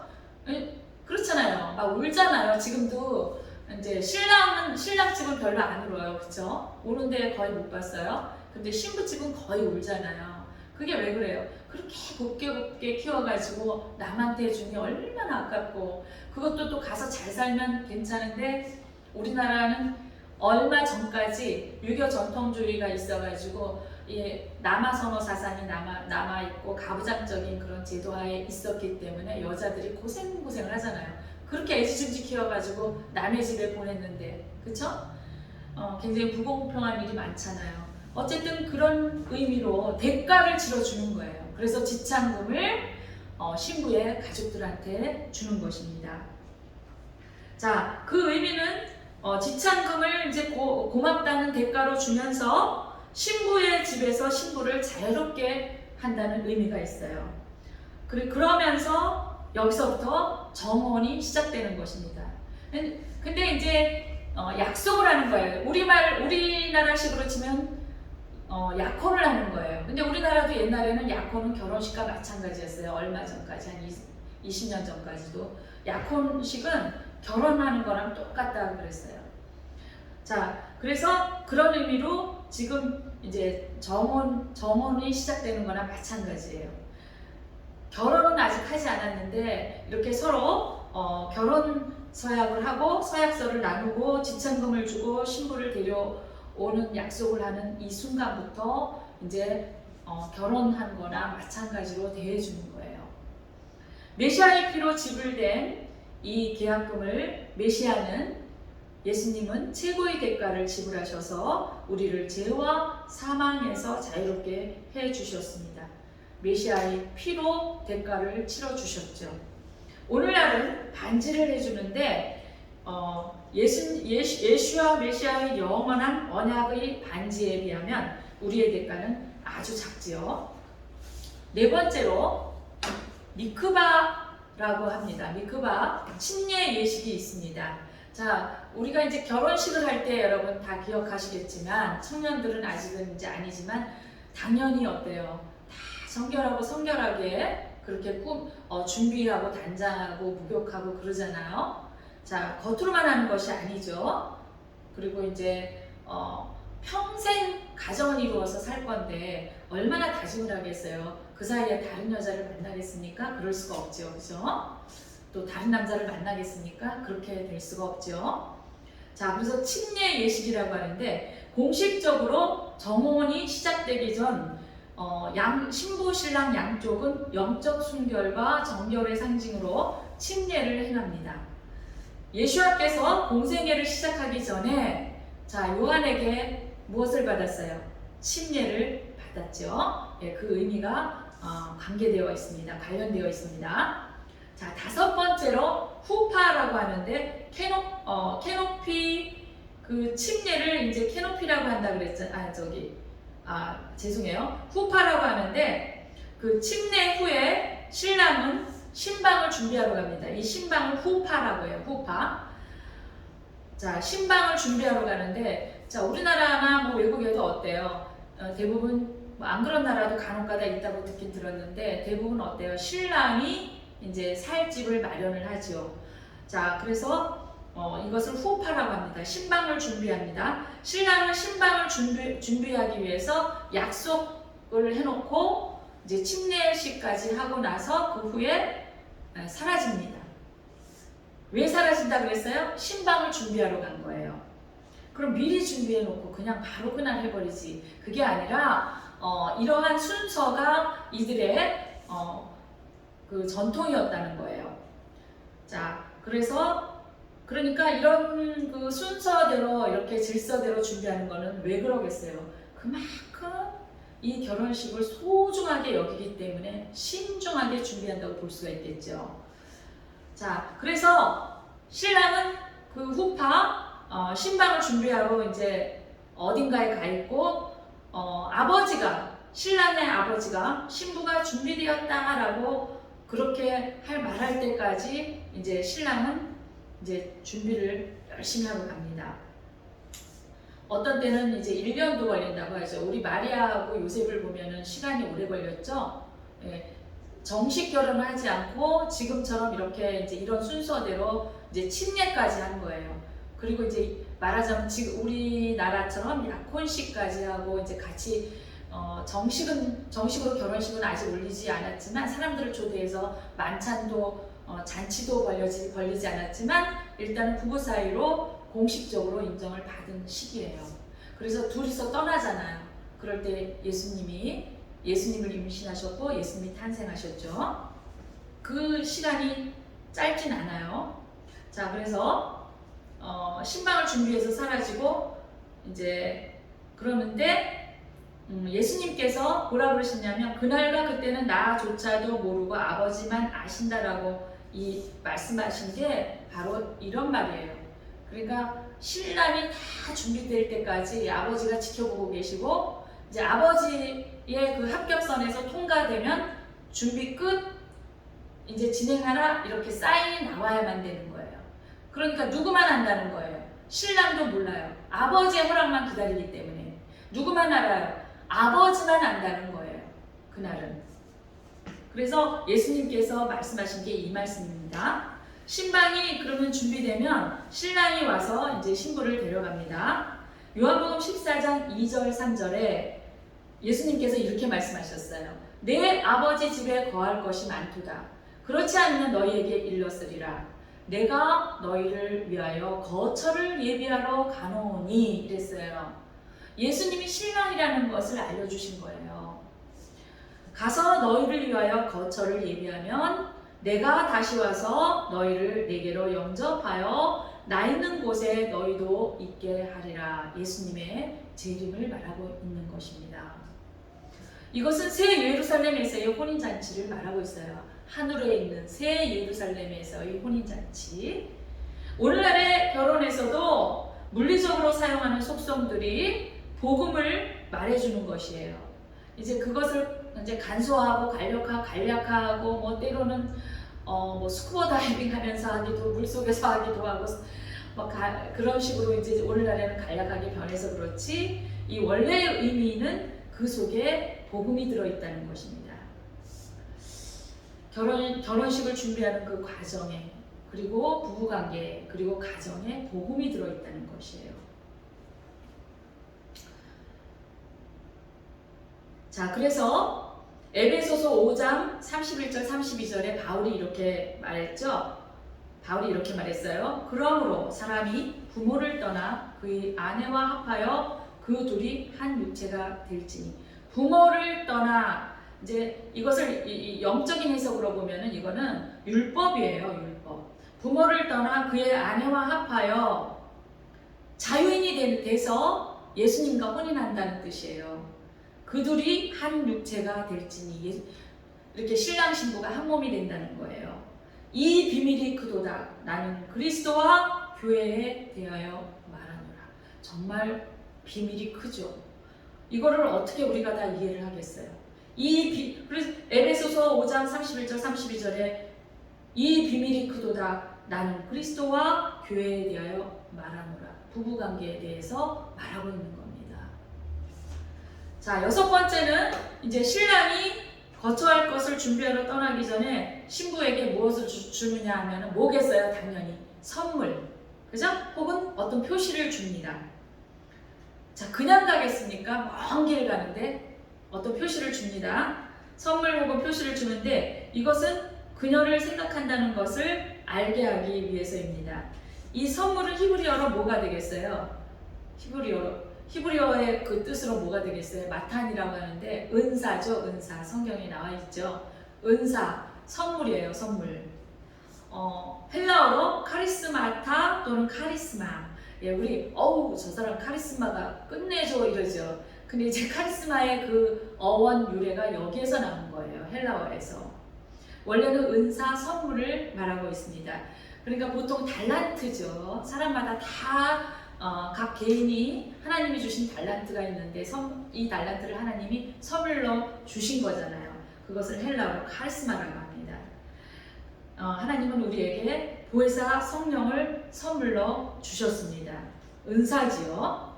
그렇잖아요. 막 울잖아요. 지금도 이제 신랑 집은 별로 안 울어요. 그렇죠? 우는데 거의 못 봤어요. 근데 신부 집은 거의 울잖아요. 그게 왜 그래요? 그렇게 곱게 키워가지고 남한테 주니 얼마나 아깝고, 그것도 또 가서 잘 살면 괜찮은데, 우리나라는 얼마 전까지 유교 전통주의가 있어가지고 남아선호 사상이 남아있고 가부장적인 그런 제도하에 있었기 때문에 여자들이 고생을 하잖아요. 그렇게 애지중지 키워가지고 남의 집에 보냈는데, 그쵸? 굉장히 불공평한 일이 많잖아요. 어쨌든 그런 의미로 대가를 치러주는 거예요. 그래서 지참금을 신부의 가족들한테 주는 것입니다. 자, 그 의미는 지참금을 이제 고맙다는 대가로 주면서 신부의 집에서 신부를 자유롭게 한다는 의미가 있어요. 그러면서 여기서부터 정혼이 시작되는 것입니다. 근데 이제 약속을 하는 거예요. 우리나라식으로 치면 약혼을 하는 거예요. 근데 우리나라도 옛날에는 약혼은 결혼식과 마찬가지였어요. 얼마 전까지, 한 20년 전까지도 약혼식은 결혼하는 거랑 똑같다고 그랬어요. 자, 그래서 그런 의미로 지금 이제 정혼이 시작되는 거나 마찬가지예요. 결혼은 아직 하지 않았는데 이렇게 서로 결혼 서약을 하고 서약서를 나누고 지참금을 주고 신부를 데려오는 약속을 하는 이 순간부터 이제 결혼한 거나 마찬가지로 대해주는 거예요. 메시아의 피로 지불된 이 계약금을 메시아는 예수님은 최고의 대가를 지불하셔서 우리를 죄와 사망에서 자유롭게 해주셨습니다. 메시아의 피로 대가를 치러주셨죠. 오늘날은 반지를 해주는데 예수와 메시아의 영원한 언약의 반지에 비하면 우리의 대가는 아주 작지요. 네 번째로 미크바라고 합니다. 미크바 침례 예식이 있습니다. 자, 우리가 이제 결혼식을 할 때 여러분 다 기억하시겠지만 청년들은 아직은 이제 아니지만 당연히 어때요? 다 성결하게 그렇게 준비하고 단장하고 목욕하고 그러잖아요. 자, 겉으로만 하는 것이 아니죠. 그리고 이제 평생 가정을 이루어서 살 건데 얼마나 다짐을 하겠어요. 그 사이에 다른 여자를 만나겠습니까? 그럴 수가 없죠. 그죠? 또 다른 남자를 만나겠습니까? 그렇게 될 수가 없죠. 자, 그래서 침례 예식이라고 하는데 공식적으로 정혼이 시작되기 전 신부 신랑 양쪽은 영적 순결과 정결의 상징으로 침례를 행합니다. 예수와께서 공생애를 시작하기 전에 자, 요한에게 무엇을 받았어요? 침례를 받았죠. 예, 그 의미가 관계되어 있습니다. 자, 다섯 번째로 후파라고 하는데 캐노피 그 침례를 이제 캐노피라고 한다 그랬잖아요. 죄송해요. 후파라고 하는데 그 침례 후에 신랑은 신방을 준비하러 갑니다. 이 신방을 후파라고 해요. 후파. 자, 신방을 준비하러 가는데 자, 우리나라나 뭐 외국에도 어때요? 대부분 뭐 안 그런 나라도 간혹가다 있다고 듣긴 들었는데 대부분 어때요? 신랑이 이제 살 집을 마련을 하죠. 자, 그래서 이것을 후파라고 합니다. 신방을 준비합니다. 신랑은 신방을 준비하기 위해서 약속을 해놓고 이제 침례식까지 하고 나서 그 후에 사라집니다. 왜 사라진다 그랬어요? 신방을 준비하러 간 거예요. 그럼 미리 준비해놓고 그냥 바로 그날 해버리지. 그게 아니라 이러한 순서가 이들의 그 전통이었다는 거예요. 자, 그러니까 이런 그 순서대로 이렇게 질서대로 준비하는 거는 왜 그러겠어요? 그만큼 이 결혼식을 소중하게 여기기 때문에 신중하게 준비한다고 볼 수가 있겠죠. 자, 그래서 신랑은 그 후파 신방을 준비하러 이제 어딘가에 가 있고 신랑의 아버지가 신부가 준비되었다라고 그렇게 말할 때까지 이제 신랑은 이제 준비를 열심히 하고 갑니다. 어떤 때는 이제 1년도 걸린다고 하죠. 우리 마리아하고 요셉을 보면은 시간이 오래 걸렸죠. 예, 정식 결혼을 하지 않고 지금처럼 이렇게 이제 이런 순서대로 이제 침례까지 한 거예요. 그리고 이제 말하자면 지금 우리나라처럼 약혼식까지 하고 이제 같이 정식으로 결혼식은 아직 올리지 않았지만 사람들을 초대해서 만찬도 잔치도 벌리지 않았지만 일단은 부부 사이로 공식적으로 인정을 받은 시기예요. 그래서 둘이서 떠나잖아요. 그럴 때 예수님을 임신하셨고 예수님이 탄생하셨죠. 그 시간이 짧진 않아요. 자, 그래서 신방을 준비해서 사라지고 이제 그러는데 예수님께서 뭐라 그러시냐면 그날과 그때는 나조차도 모르고 아버지만 아신다라고 말씀하신 게 바로 이런 말이에요. 그러니까 신랑이 다 준비될 때까지 아버지가 지켜보고 계시고 이제 아버지의 그 합격선에서 통과되면 준비 끝 이제 진행하라 이렇게 사인이 나와야만 되는 거예요. 그러니까 누구만 안다는 거예요. 신랑도 몰라요. 아버지의 허락만 기다리기 때문에. 누구만 알아요? 아버지만 안다는 거예요. 그날은. 그래서 예수님께서 말씀하신 게 이 말씀입니다. 신방이 그러면 준비되면 신랑이 와서 이제 신부를 데려갑니다. 요한복음 14장 2절 3절에 예수님께서 이렇게 말씀하셨어요. 내 아버지 집에 거할 것이 많도다. 그렇지 않으면 너희에게 일렀으리라. 내가 너희를 위하여 거처를 예비하러 가노니 이랬어요. 예수님이 신랑이라는 것을 알려주신 거예요. 가서 너희를 위하여 거처를 예비하면 내가 다시 와서 너희를 내게로 영접하여 나 있는 곳에 너희도 있게 하리라. 예수님의 재림을 말하고 있는 것입니다. 이것은 새 예루살렘에서의 혼인잔치를 말하고 있어요. 하늘에 있는 새 예루살렘에서의 혼인잔치. 오늘날의 결혼에서도 물리적으로 사용하는 속성들이 복음을 말해주는 것이에요. 이제 그것을 이제 간소화하고 간략화하고 뭐 때로는 뭐 스쿠버 다이빙 하면서 하기도 물속에서 하기도 하고 뭐 그런 식으로 이제 오늘날에는 간략하게 변해서 그렇지 이 원래의 의미는 그 속에 복음이 들어있다는 것입니다. 결혼식을 준비하는 그 과정에 그리고 부부관계 그리고 가정에 복음이 들어있다는 것이에요. 자, 그래서 에베소서 5장 31절 32절에 바울이 이렇게 말했죠. 바울이 이렇게 말했어요. 그러므로 사람이 부모를 떠나 그의 아내와 합하여 그 둘이 한 육체가 될지니. 부모를 떠나 이제 이것을 영적인 해석으로 보면은 이거는 율법이에요. 율법. 부모를 떠나 그의 아내와 합하여 자유인이 돼서 예수님과 혼인한다는 뜻이에요. 그 둘이 한 육체가 될지니. 이렇게 신랑 신부가 한 몸이 된다는 거예요. 이 비밀이 크도다. 나는 그리스도와 교회에 대하여 말하노라. 정말 비밀이 크죠. 이거를 어떻게 우리가 다 이해를 하겠어요? 그래서 에베소서 5장 31절 32절에 이 비밀이 크도다. 나는 그리스도와 교회에 대하여 말하노라. 부부관계에 대해서 말하고 있는 겁니다. 자, 여섯 번째는 이제 신랑이 거처할 것을 준비하러 떠나기 전에 신부에게 무엇을 주느냐 하면 뭐겠어요? 당연히 선물, 그죠? 혹은 어떤 표시를 줍니다. 자, 그냥 가겠습니까? 먼 길 가는데 어떤 표시를 줍니다. 선물 혹은 표시를 주는데 이것은 그녀를 생각한다는 것을 알게 하기 위해서입니다. 이 선물은 히브리어로 뭐가 되겠어요? 히브리어의 그 뜻으로 뭐가 되겠어요? 마탄이라고 하는데 은사죠. 은사. 성경에 나와 있죠. 은사, 선물이에요. 선물. 헬라어로 카리스마타 또는 카리스마. 예, 우리 저 사람 카리스마가 끝내줘 이러죠. 근데 이제 카리스마의 그 어원 유래가 여기에서 나온 거예요. 헬라어에서. 원래는 은사, 선물을 말하고 있습니다. 그러니까 보통 달란트죠. 사람마다 다 각 개인이 하나님이 주신 달란트가 있는데 이 달란트를 하나님이 선물로 주신 거잖아요. 그것을 헬라어로 카리스마라고 합니다. 하나님은 우리에게 보혜사 성령을 선물로 주셨습니다. 은사지요.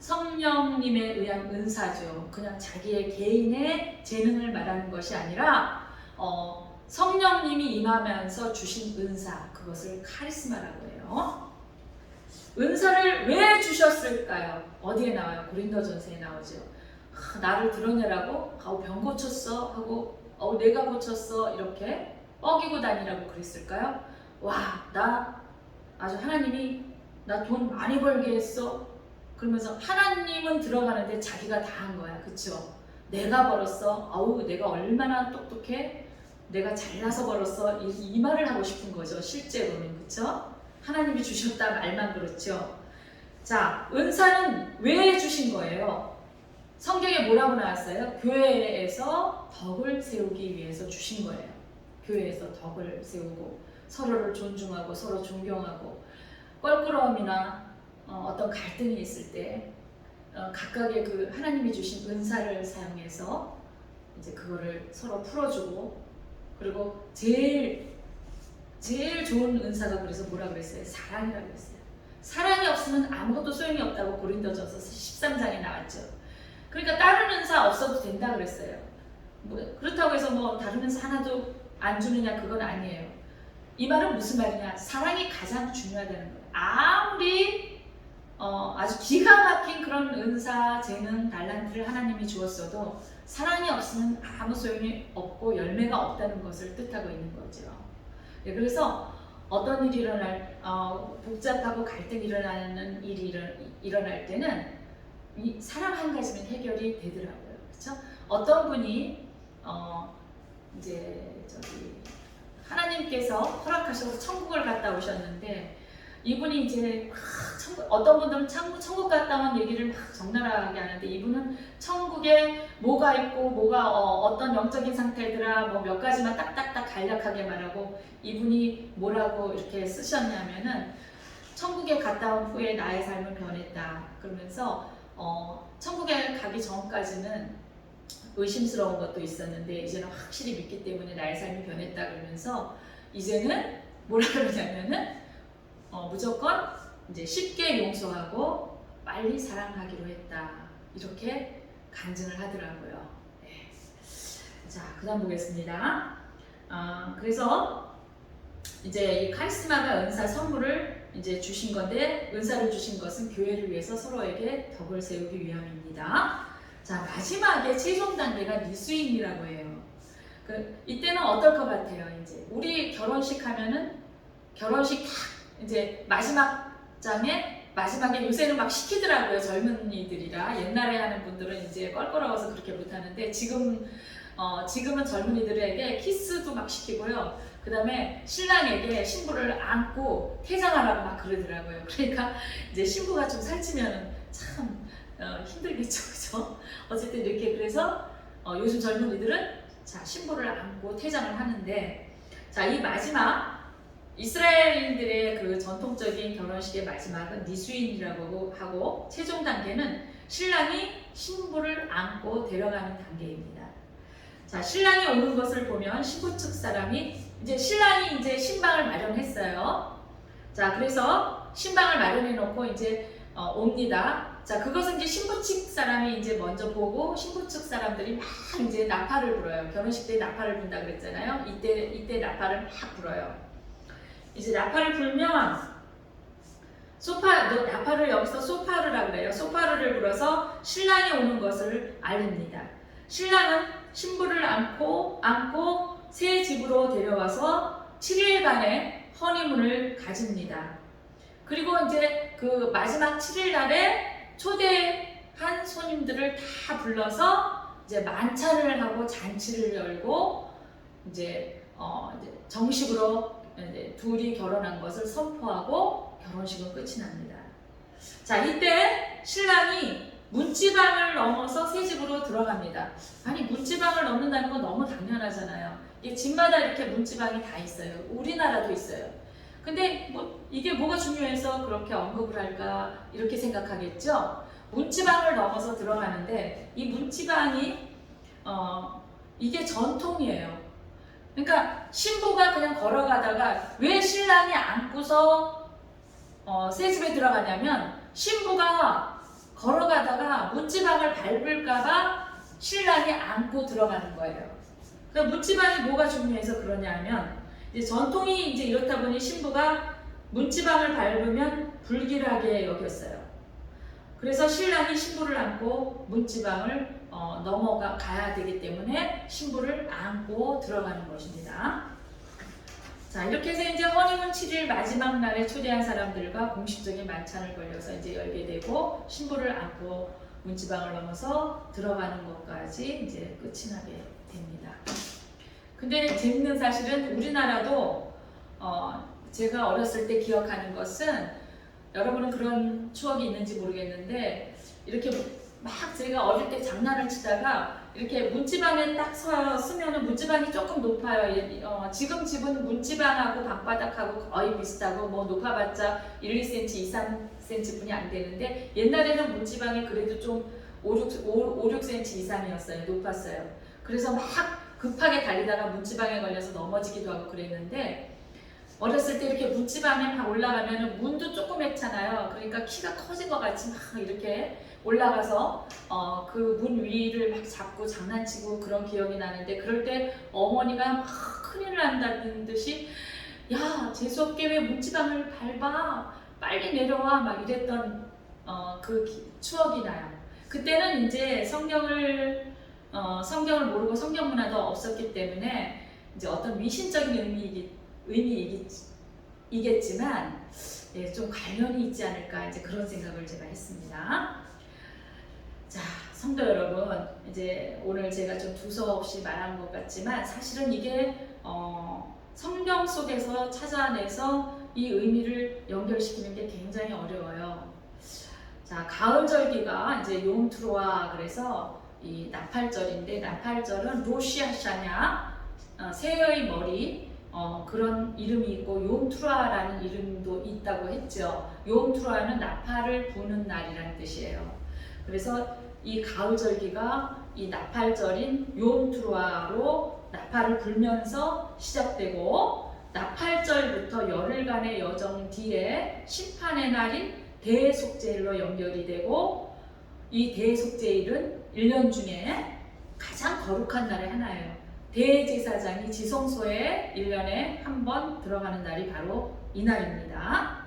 성령님에 의한 은사죠. 그냥 자기의 개인의 재능을 말하는 것이 아니라 성령님이 임하면서 주신 은사, 그것을 카리스마라고 해요. 은사를 왜 주셨을까요? 어디에 나와요? 고린도전서에 나오죠. 나를 드러내라고? 병 고쳤어? 하고 내가 고쳤어? 이렇게 뻐기고 다니라고 그랬을까요? 나 아주 하나님이 나 돈 많이 벌게 했어? 그러면서 하나님은 들어가는데 자기가 다 한 거야. 그쵸? 내가 벌었어? 내가 얼마나 똑똑해? 내가 잘나서 벌었어? 이 말을 하고 싶은 거죠. 실제로는. 그쵸? 하나님이 주셨다 말만 그렇죠. 자, 은사는 왜 주신 거예요? 성경에 뭐라고 나왔어요? 교회에서 덕을 세우기 위해서 주신 거예요. 교회에서 덕을 세우고 서로를 존중하고 서로 존경하고 껄끄러움이나 어떤 갈등이 있을 때 각각의 그 하나님이 주신 은사를 사용해서 이제 그거를 서로 풀어주고 그리고 제일 좋은 은사가 그래서 뭐라 그랬어요? 사랑이라고 했어요. 사랑이 없으면 아무것도 소용이 없다고 고린도전서 13장에 나왔죠. 그러니까 다른 은사 없어도 된다 그랬어요. 그렇다고 해서 다른 은사 하나도 안 주느냐 그건 아니에요. 이 말은 무슨 말이냐? 사랑이 가장 중요하다는 거예요. 아무리 아주 기가 막힌 그런 은사, 재능, 달란트를 하나님이 주었어도 사랑이 없으면 아무 소용이 없고 열매가 없다는 것을 뜻하고 있는 거죠. 네, 그래서 어떤 일이 복잡하고 갈등이 일어나는 일이 일어날 때는 이 사랑 한 가지면 해결이 되더라고요. 그렇죠? 어떤 분이 이제 하나님께서 허락하셔서 천국을 갔다 오셨는데 이분이 이제 어떤 분들은 천국 갔다 온 얘기를 막 적나라하게 하는데 이분은 천국에 뭐가 있고 뭐가 어떤 영적인 상태들아 뭐 몇 가지만 딱딱딱 간략하게 말하고 이분이 뭐라고 이렇게 쓰셨냐면은 천국에 갔다 온 후에 나의 삶은 변했다 그러면서 천국에 가기 전까지는 의심스러운 것도 있었는데 이제는 확실히 믿기 때문에 나의 삶이 변했다 그러면서 이제는 뭐라 그러냐면은 무조건 이제 쉽게 용서하고 빨리 사랑하기로 했다 이렇게 간증을 하더라고요. 네. 자, 그다음 보겠습니다. 그래서 이제 이 카리스마가 은사 선물을 이제 주신 건데 은사를 주신 것은 교회를 위해서 서로에게 덕을 세우기 위함입니다. 자, 마지막에 최종 단계가 니수인이라고 해요. 이때는 어떨 것 같아요? 이제 우리 결혼식 하면은 결혼식 딱 이제 마지막 장에 마지막에 요새는 막 시키더라고요. 젊은이들이라 옛날에 하는 분들은 이제 껄끄러워서 그렇게 못하는데 지금은 젊은이들에게 키스도 막 시키고요. 그 다음에 신랑에게 신부를 안고 퇴장하라고 막 그러더라고요. 그러니까 이제 신부가 좀 살찌면 참 힘들겠죠, 그죠? 어쨌든 이렇게 그래서 요즘 젊은이들은 자 신부를 안고 퇴장을 하는데 자 이 마지막 이스라엘인들의 그 전통적인 결혼식의 마지막은 니수인이라고 하고 최종 단계는 신랑이 신부를 안고 데려가는 단계입니다. 자 신랑이 오는 것을 보면 신부 측 사람이 이제 신랑이 이제 신방을 마련했어요. 자 그래서 신방을 마련해 놓고 이제 옵니다. 자 그것은 이제 신부 측 사람이 이제 먼저 보고 신부 측 사람들이 막 이제 나팔을 불어요. 결혼식 때 나팔을 분다 그랬잖아요. 이때 나팔을 막 불어요. 이제 나팔을 불면 나팔을 여기서 소파르라 그래요. 소파르를 불어서 신랑이 오는 것을 알립니다. 신랑은 신부를 안고 새 집으로 데려와서 7일간의 허니문을 가집니다. 그리고 이제 그 마지막 7일 날에 초대한 손님들을 다 불러서 이제 만찬을 하고 잔치를 열고 이제 정식으로 이제 둘이 결혼한 것을 선포하고 결혼식은 끝이 납니다. 자, 이때 신랑이 문지방을 넘어서 새 집으로 들어갑니다. 아니 문지방을 넘는다는 건 너무 당연하잖아요. 이게 집마다 이렇게 문지방이 다 있어요. 우리나라도 있어요. 근데 이게 뭐가 중요해서 그렇게 언급을 할까 이렇게 생각하겠죠. 문지방을 넘어서 들어가는데 이 문지방이 이게 전통이에요. 그러니까 신부가 그냥 걸어가다가 왜 신랑이 안고서 새 집에 들어가냐면 신부가 걸어가다가 문지방을 밟을까봐 신랑이 안고 들어가는 거예요. 그럼 문지방이 뭐가 중요해서 그러냐면 이제 전통이 이제 이렇다 보니 신부가 문지방을 밟으면 불길하게 여겼어요. 그래서 신랑이 신부를 안고 문지방을 넘어가야 되기 때문에 신부를 안고 들어가는 것입니다. 자, 이렇게 해서 이제 허니문 7일 마지막 날에 초대한 사람들과 공식적인 만찬을 벌여서 이제 열게 되고 신부를 안고 문지방을 넘어서 들어가는 것까지 이제 끝이 나게 됩니다. 근데 재밌는 사실은 우리나라도 제가 어렸을 때 기억하는 것은 여러분은 그런 추억이 있는지 모르겠는데 이렇게 막 제가 어릴 때 장난을 치다가 이렇게 문지방에 딱 서면은 문지방이 조금 높아요. 지금 집은 문지방하고 방바닥하고 거의 비슷하고 뭐 높아봤자 1, 2cm, 2, 3cm 뿐이 안 되는데 옛날에는 문지방이 그래도 좀 5, 6cm 이상이었어요. 높았어요. 그래서 막 급하게 달리다가 문지방에 걸려서 넘어지기도 하고 그랬는데 어렸을 때 이렇게 문지방에 막 올라가면 문도 조그맣잖아요. 그러니까 키가 커진 것 같이 막 이렇게 올라가서 그 문 위를 막 잡고 장난치고 그런 기억이 나는데 그럴 때 어머니가 막 큰일 난다는 듯이 야 재수없게 왜 문지방을 밟아 빨리 내려와 막 이랬던 추억이 나요. 그때는 이제 성경을 모르고 성경 문화도 없었기 때문에 이제 어떤 미신적인 의미이겠지만 예, 좀 관련이 있지 않을까 이제 그런 생각을 제가 했습니다. 자, 성도 여러분, 이제 오늘 제가 좀 두서없이 말한 것 같지만 사실은 이게 성경 속에서 찾아내서 이 의미를 연결시키는 게 굉장히 어려워요. 자, 가을절기가 이제 욤트루아, 그래서 이 나팔절인데, 나팔절은 로시아샤냐, 새의 머리, 그런 이름이 있고 욤트루아라는 이름도 있다고 했죠. 욤트루아는 나팔을 부는 날이라는 뜻이에요. 그래서 이 가을절기가 이 나팔절인 욤트루아로 나팔을 불면서 시작되고, 나팔절부터 열흘간의 여정 뒤에 심판의 날인 대속제일로 연결이 되고, 이 대속제일은 1년 중에 가장 거룩한 날의 하나예요. 대제사장이 지성소에 1년에 한 번 들어가는 날이 바로 이 날입니다.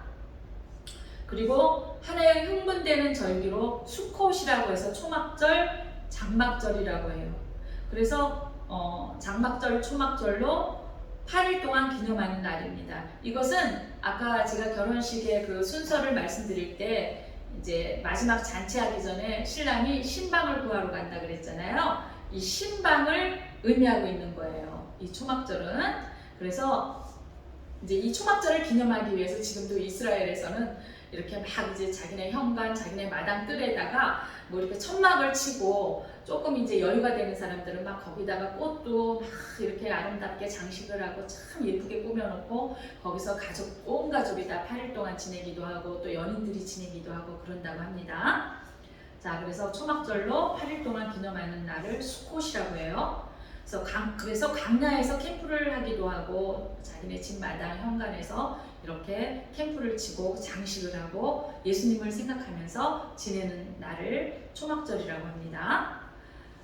그리고 하나의 흥분되는 절기로 수콧이라고 해서 초막절, 장막절이라고 해요. 그래서 장막절, 초막절로 8일 동안 기념하는 날입니다. 이것은 아까 제가 결혼식의 그 순서를 말씀드릴 때 이제 마지막 잔치하기 전에 신랑이 신방을 구하러 간다 그랬잖아요. 이 신방을 의미하고 있는 거예요. 이 초막절은. 그래서 이제 이 초막절을 기념하기 위해서 지금도 이스라엘에서는 이렇게 막 이제 자기네 현관, 자기네 마당 뜰에다가 뭐 이렇게 천막을 치고, 조금 이제 여유가 되는 사람들은 막 거기다가 꽃도 막 이렇게 아름답게 장식을 하고 참 예쁘게 꾸며놓고 거기서 온 가족이 다 8일 동안 지내기도 하고 또 연인들이 지내기도 하고 그런다고 합니다. 자, 그래서 초막절로 8일 동안 기념하는 날을 수콧이라고 해요. 그래서 강야에서 캠프를 하기도 하고 자기네 집 마당 현관에서 이렇게 캠프를 치고 장식을 하고 예수님을 생각하면서 지내는 날을 초막절이라고 합니다.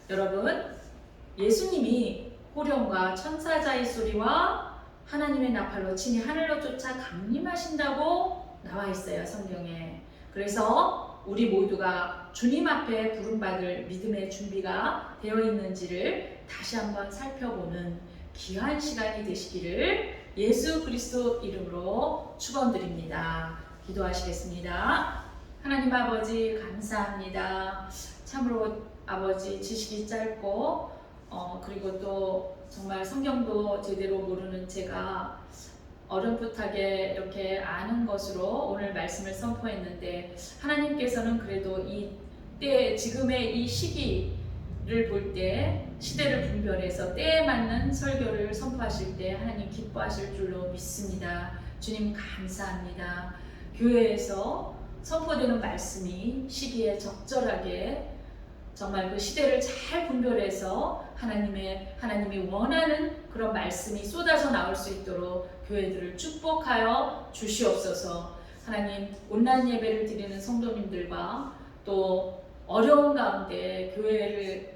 여러분, 예수님이 호령과 천사자의 소리와 하나님의 나팔로 친히 하늘로 쫓아 강림하신다고 나와 있어요, 성경에. 그래서 우리 모두가 주님 앞에 부름받을 믿음의 준비가 되어 있는지를 다시 한번 살펴보는 귀한 시간이 되시기를 예수 그리스도 이름으로 축원드립니다. 기도하시겠습니다. 하나님 아버지, 감사합니다. 참으로 아버지, 지식이 짧고 그리고 또 정말 성경도 제대로 모르는 제가 어렴풋하게 이렇게 아는 것으로 오늘 말씀을 선포했는데, 하나님께서는 그래도 이 때, 지금의 이 시기를 볼 때 시대를 분별해서 때에 맞는 설교를 선포하실 때 하나님 기뻐하실 줄로 믿습니다. 주님 감사합니다. 교회에서 선포되는 말씀이 시기에 적절하게 정말 그 시대를 잘 분별해서 하나님이 원하는 그런 말씀이 쏟아져 나올 수 있도록 교회들을 축복하여 주시옵소서. 하나님, 온라인 예배를 드리는 성도님들과 또 어려운 가운데 교회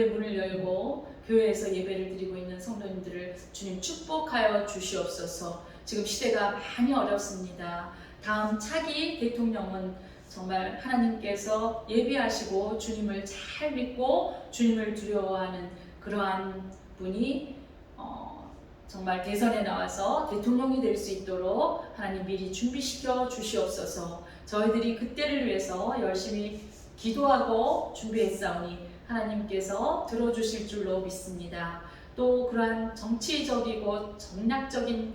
문을 열고 교회에서 예배를 드리고 있는 성도님들을 주님 축복하여 주시옵소서. 지금 시대가 많이 어렵습니다. 다음 차기 대통령은 정말 하나님께서 예비하시고 주님을 잘 믿고 주님을 두려워하는 그러한 분이 정말 대선에 나와서 대통령이 될 수 있도록 하나님 미리 준비시켜 주시옵소서. 저희들이 그때를 위해서 열심히 기도하고 준비했사오니 하나님께서 들어주실 줄로 믿습니다. 또 그러한 정치적이고 정략적인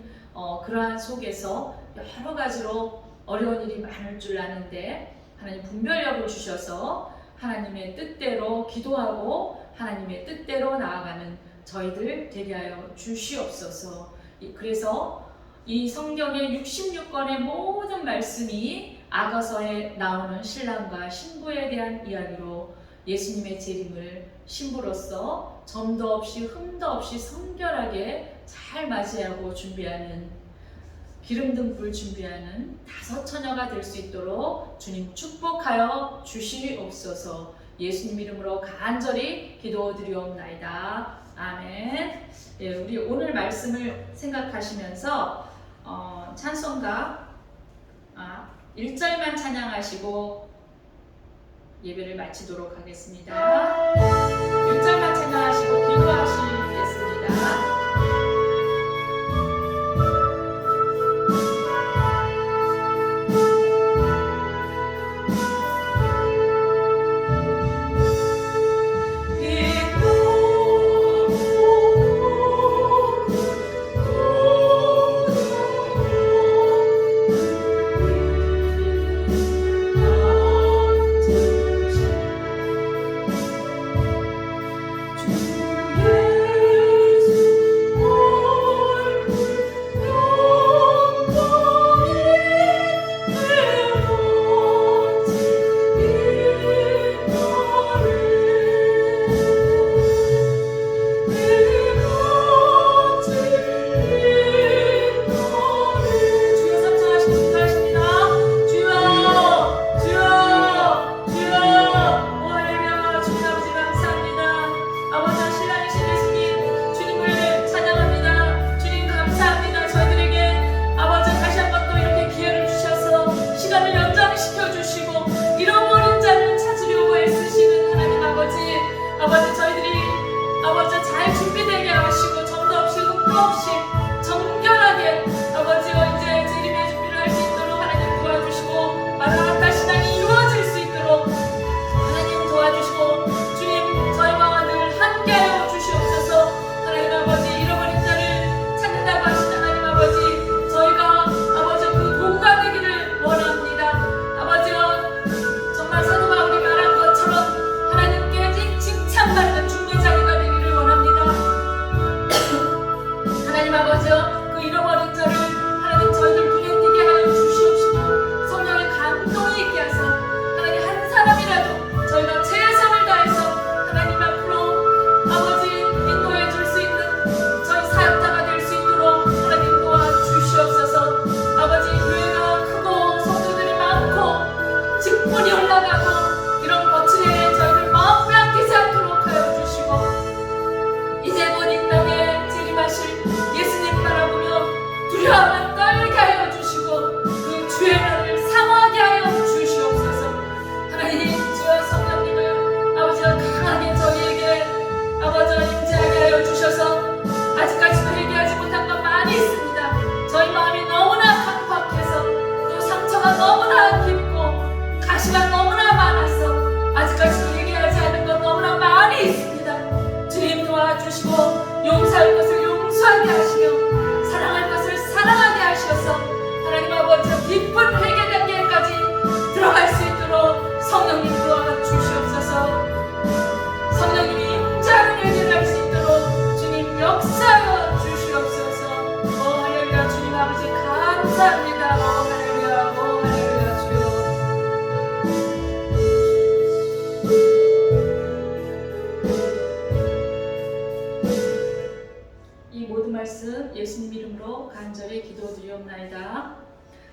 그러한 속에서 여러 가지로 어려운 일이 많을 줄 아는데 하나님 분별력을 주셔서 하나님의 뜻대로 기도하고 하나님의 뜻대로 나아가는 저희들 되게 하여 주시옵소서. 그래서 이 성경의 66권의 모든 말씀이 아가서에 나오는 신랑과 신부에 대한 이야기로 예수님의 재림을 신부로서 점도 없이 흠도 없이 성결하게 잘 맞이하고 준비하는, 기름든 불 준비하는 다섯 처녀가 될 수 있도록 주님 축복하여 주시옵소서. 예수님 이름으로 간절히 기도드리옵나이다. 아멘. 예, 우리 오늘 말씀을 생각하시면서 찬송가 1절만 찬양하시고 예배를 마치도록 하겠습니다. 1절만 찬양하시고 기도하시겠습니다. 아버지 저희들이 아버지 잘 준비되게 하시고 점도 없이 흠도 없이 정결하게 아버지와 이제 재림의 준비를 할 수 있도록 하나님 도와주시고 마라나타 신앙이 이루어질 수 있도록 하나님 도와주시고 주님 저희와 늘 함께하여 주시옵소서. 하나님 아버지 잃어버린 자를 찾는다고 하신 하나님 아버지 저희가 아버지 그 도구가 되기를 원합니다. 아버지와 정말 사도 바울이 말한 것처럼 하나님께 칭찬받는 중매자리가 되기를 원합니다. 하나님 아버지여 그 잃어버린 자를 하나님 저희들 눈에 띄게 하여 주시옵시고 성령의 감동이 있게 하사 하나님 한 사람이라도 저희가 최선을 다해서 하나님 앞으로 아버지 인도해 줄 수 있는 저희 사역자가 될 수 있도록 하나님 도와주시옵소서. 아버지 교회가 크고 성도들이 많고 직분이 올라가고 이런 거칠에 저희들 마음 빼앗기지 않도록 하여 주시고 이제 곧 이 땅에 재림하실 예수님 바라보며 두려움을 떨게 하여 주시고 그 주의 날을 사모하게 하여 주시옵소서. 하나님 주여 성령님을 아버지가 강하게 저희에게 아버지가 임재하게 하여 주셔서 아직까지도 회개하지 못한 것 많이 있습니다. 저희 마음이 너무나 강팍해서 또 상처가 너무나 깊고 가시가 너무나 많아서 아직까지도 회개하지 않은 것 너무나 많이 있습니다. 주님 도와주시고 용서할 것을 용서하게 하시며 사랑할 것을 사랑하게 하셔서 하나님 아버지 깊은 회개 단계까지 들어갈 수 있도록 성령님 도와주시옵소서. 성령님이 임재하는 회개를 할 수 있도록 주님 역사하여 주시옵소서. 할렐루야. 주님 아버지 감사합니다. 할렐루야. 할렐루야. 주여 이 모든 말씀 예수님 이름으로 간절히 기도드리옵나이다.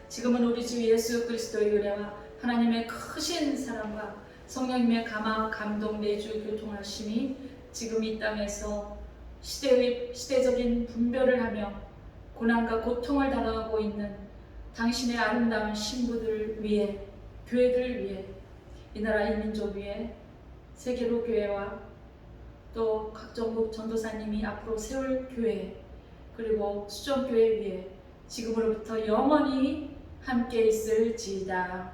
지금은 우리 주 예수 그리스도의 은혜와 하나님의 크신 사랑과 성령님의 감동 내주 교통하심이 지금 이 땅에서 시대적인 분별을 하며 고난과 고통을 당하고 있는 당신의 아름다운 신부들 위해 교회들 위해 이 나라 이 민족 위해 세계로 교회와 또 각종국 전도사님이 앞으로 세울 교회 그리고 수종교회 위에 지금으로부터 영원히 함께 있을지이다.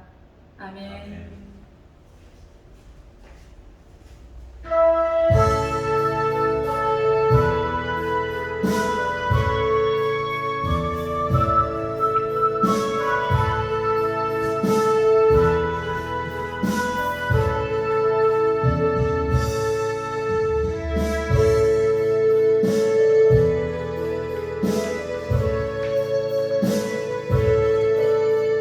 아멘.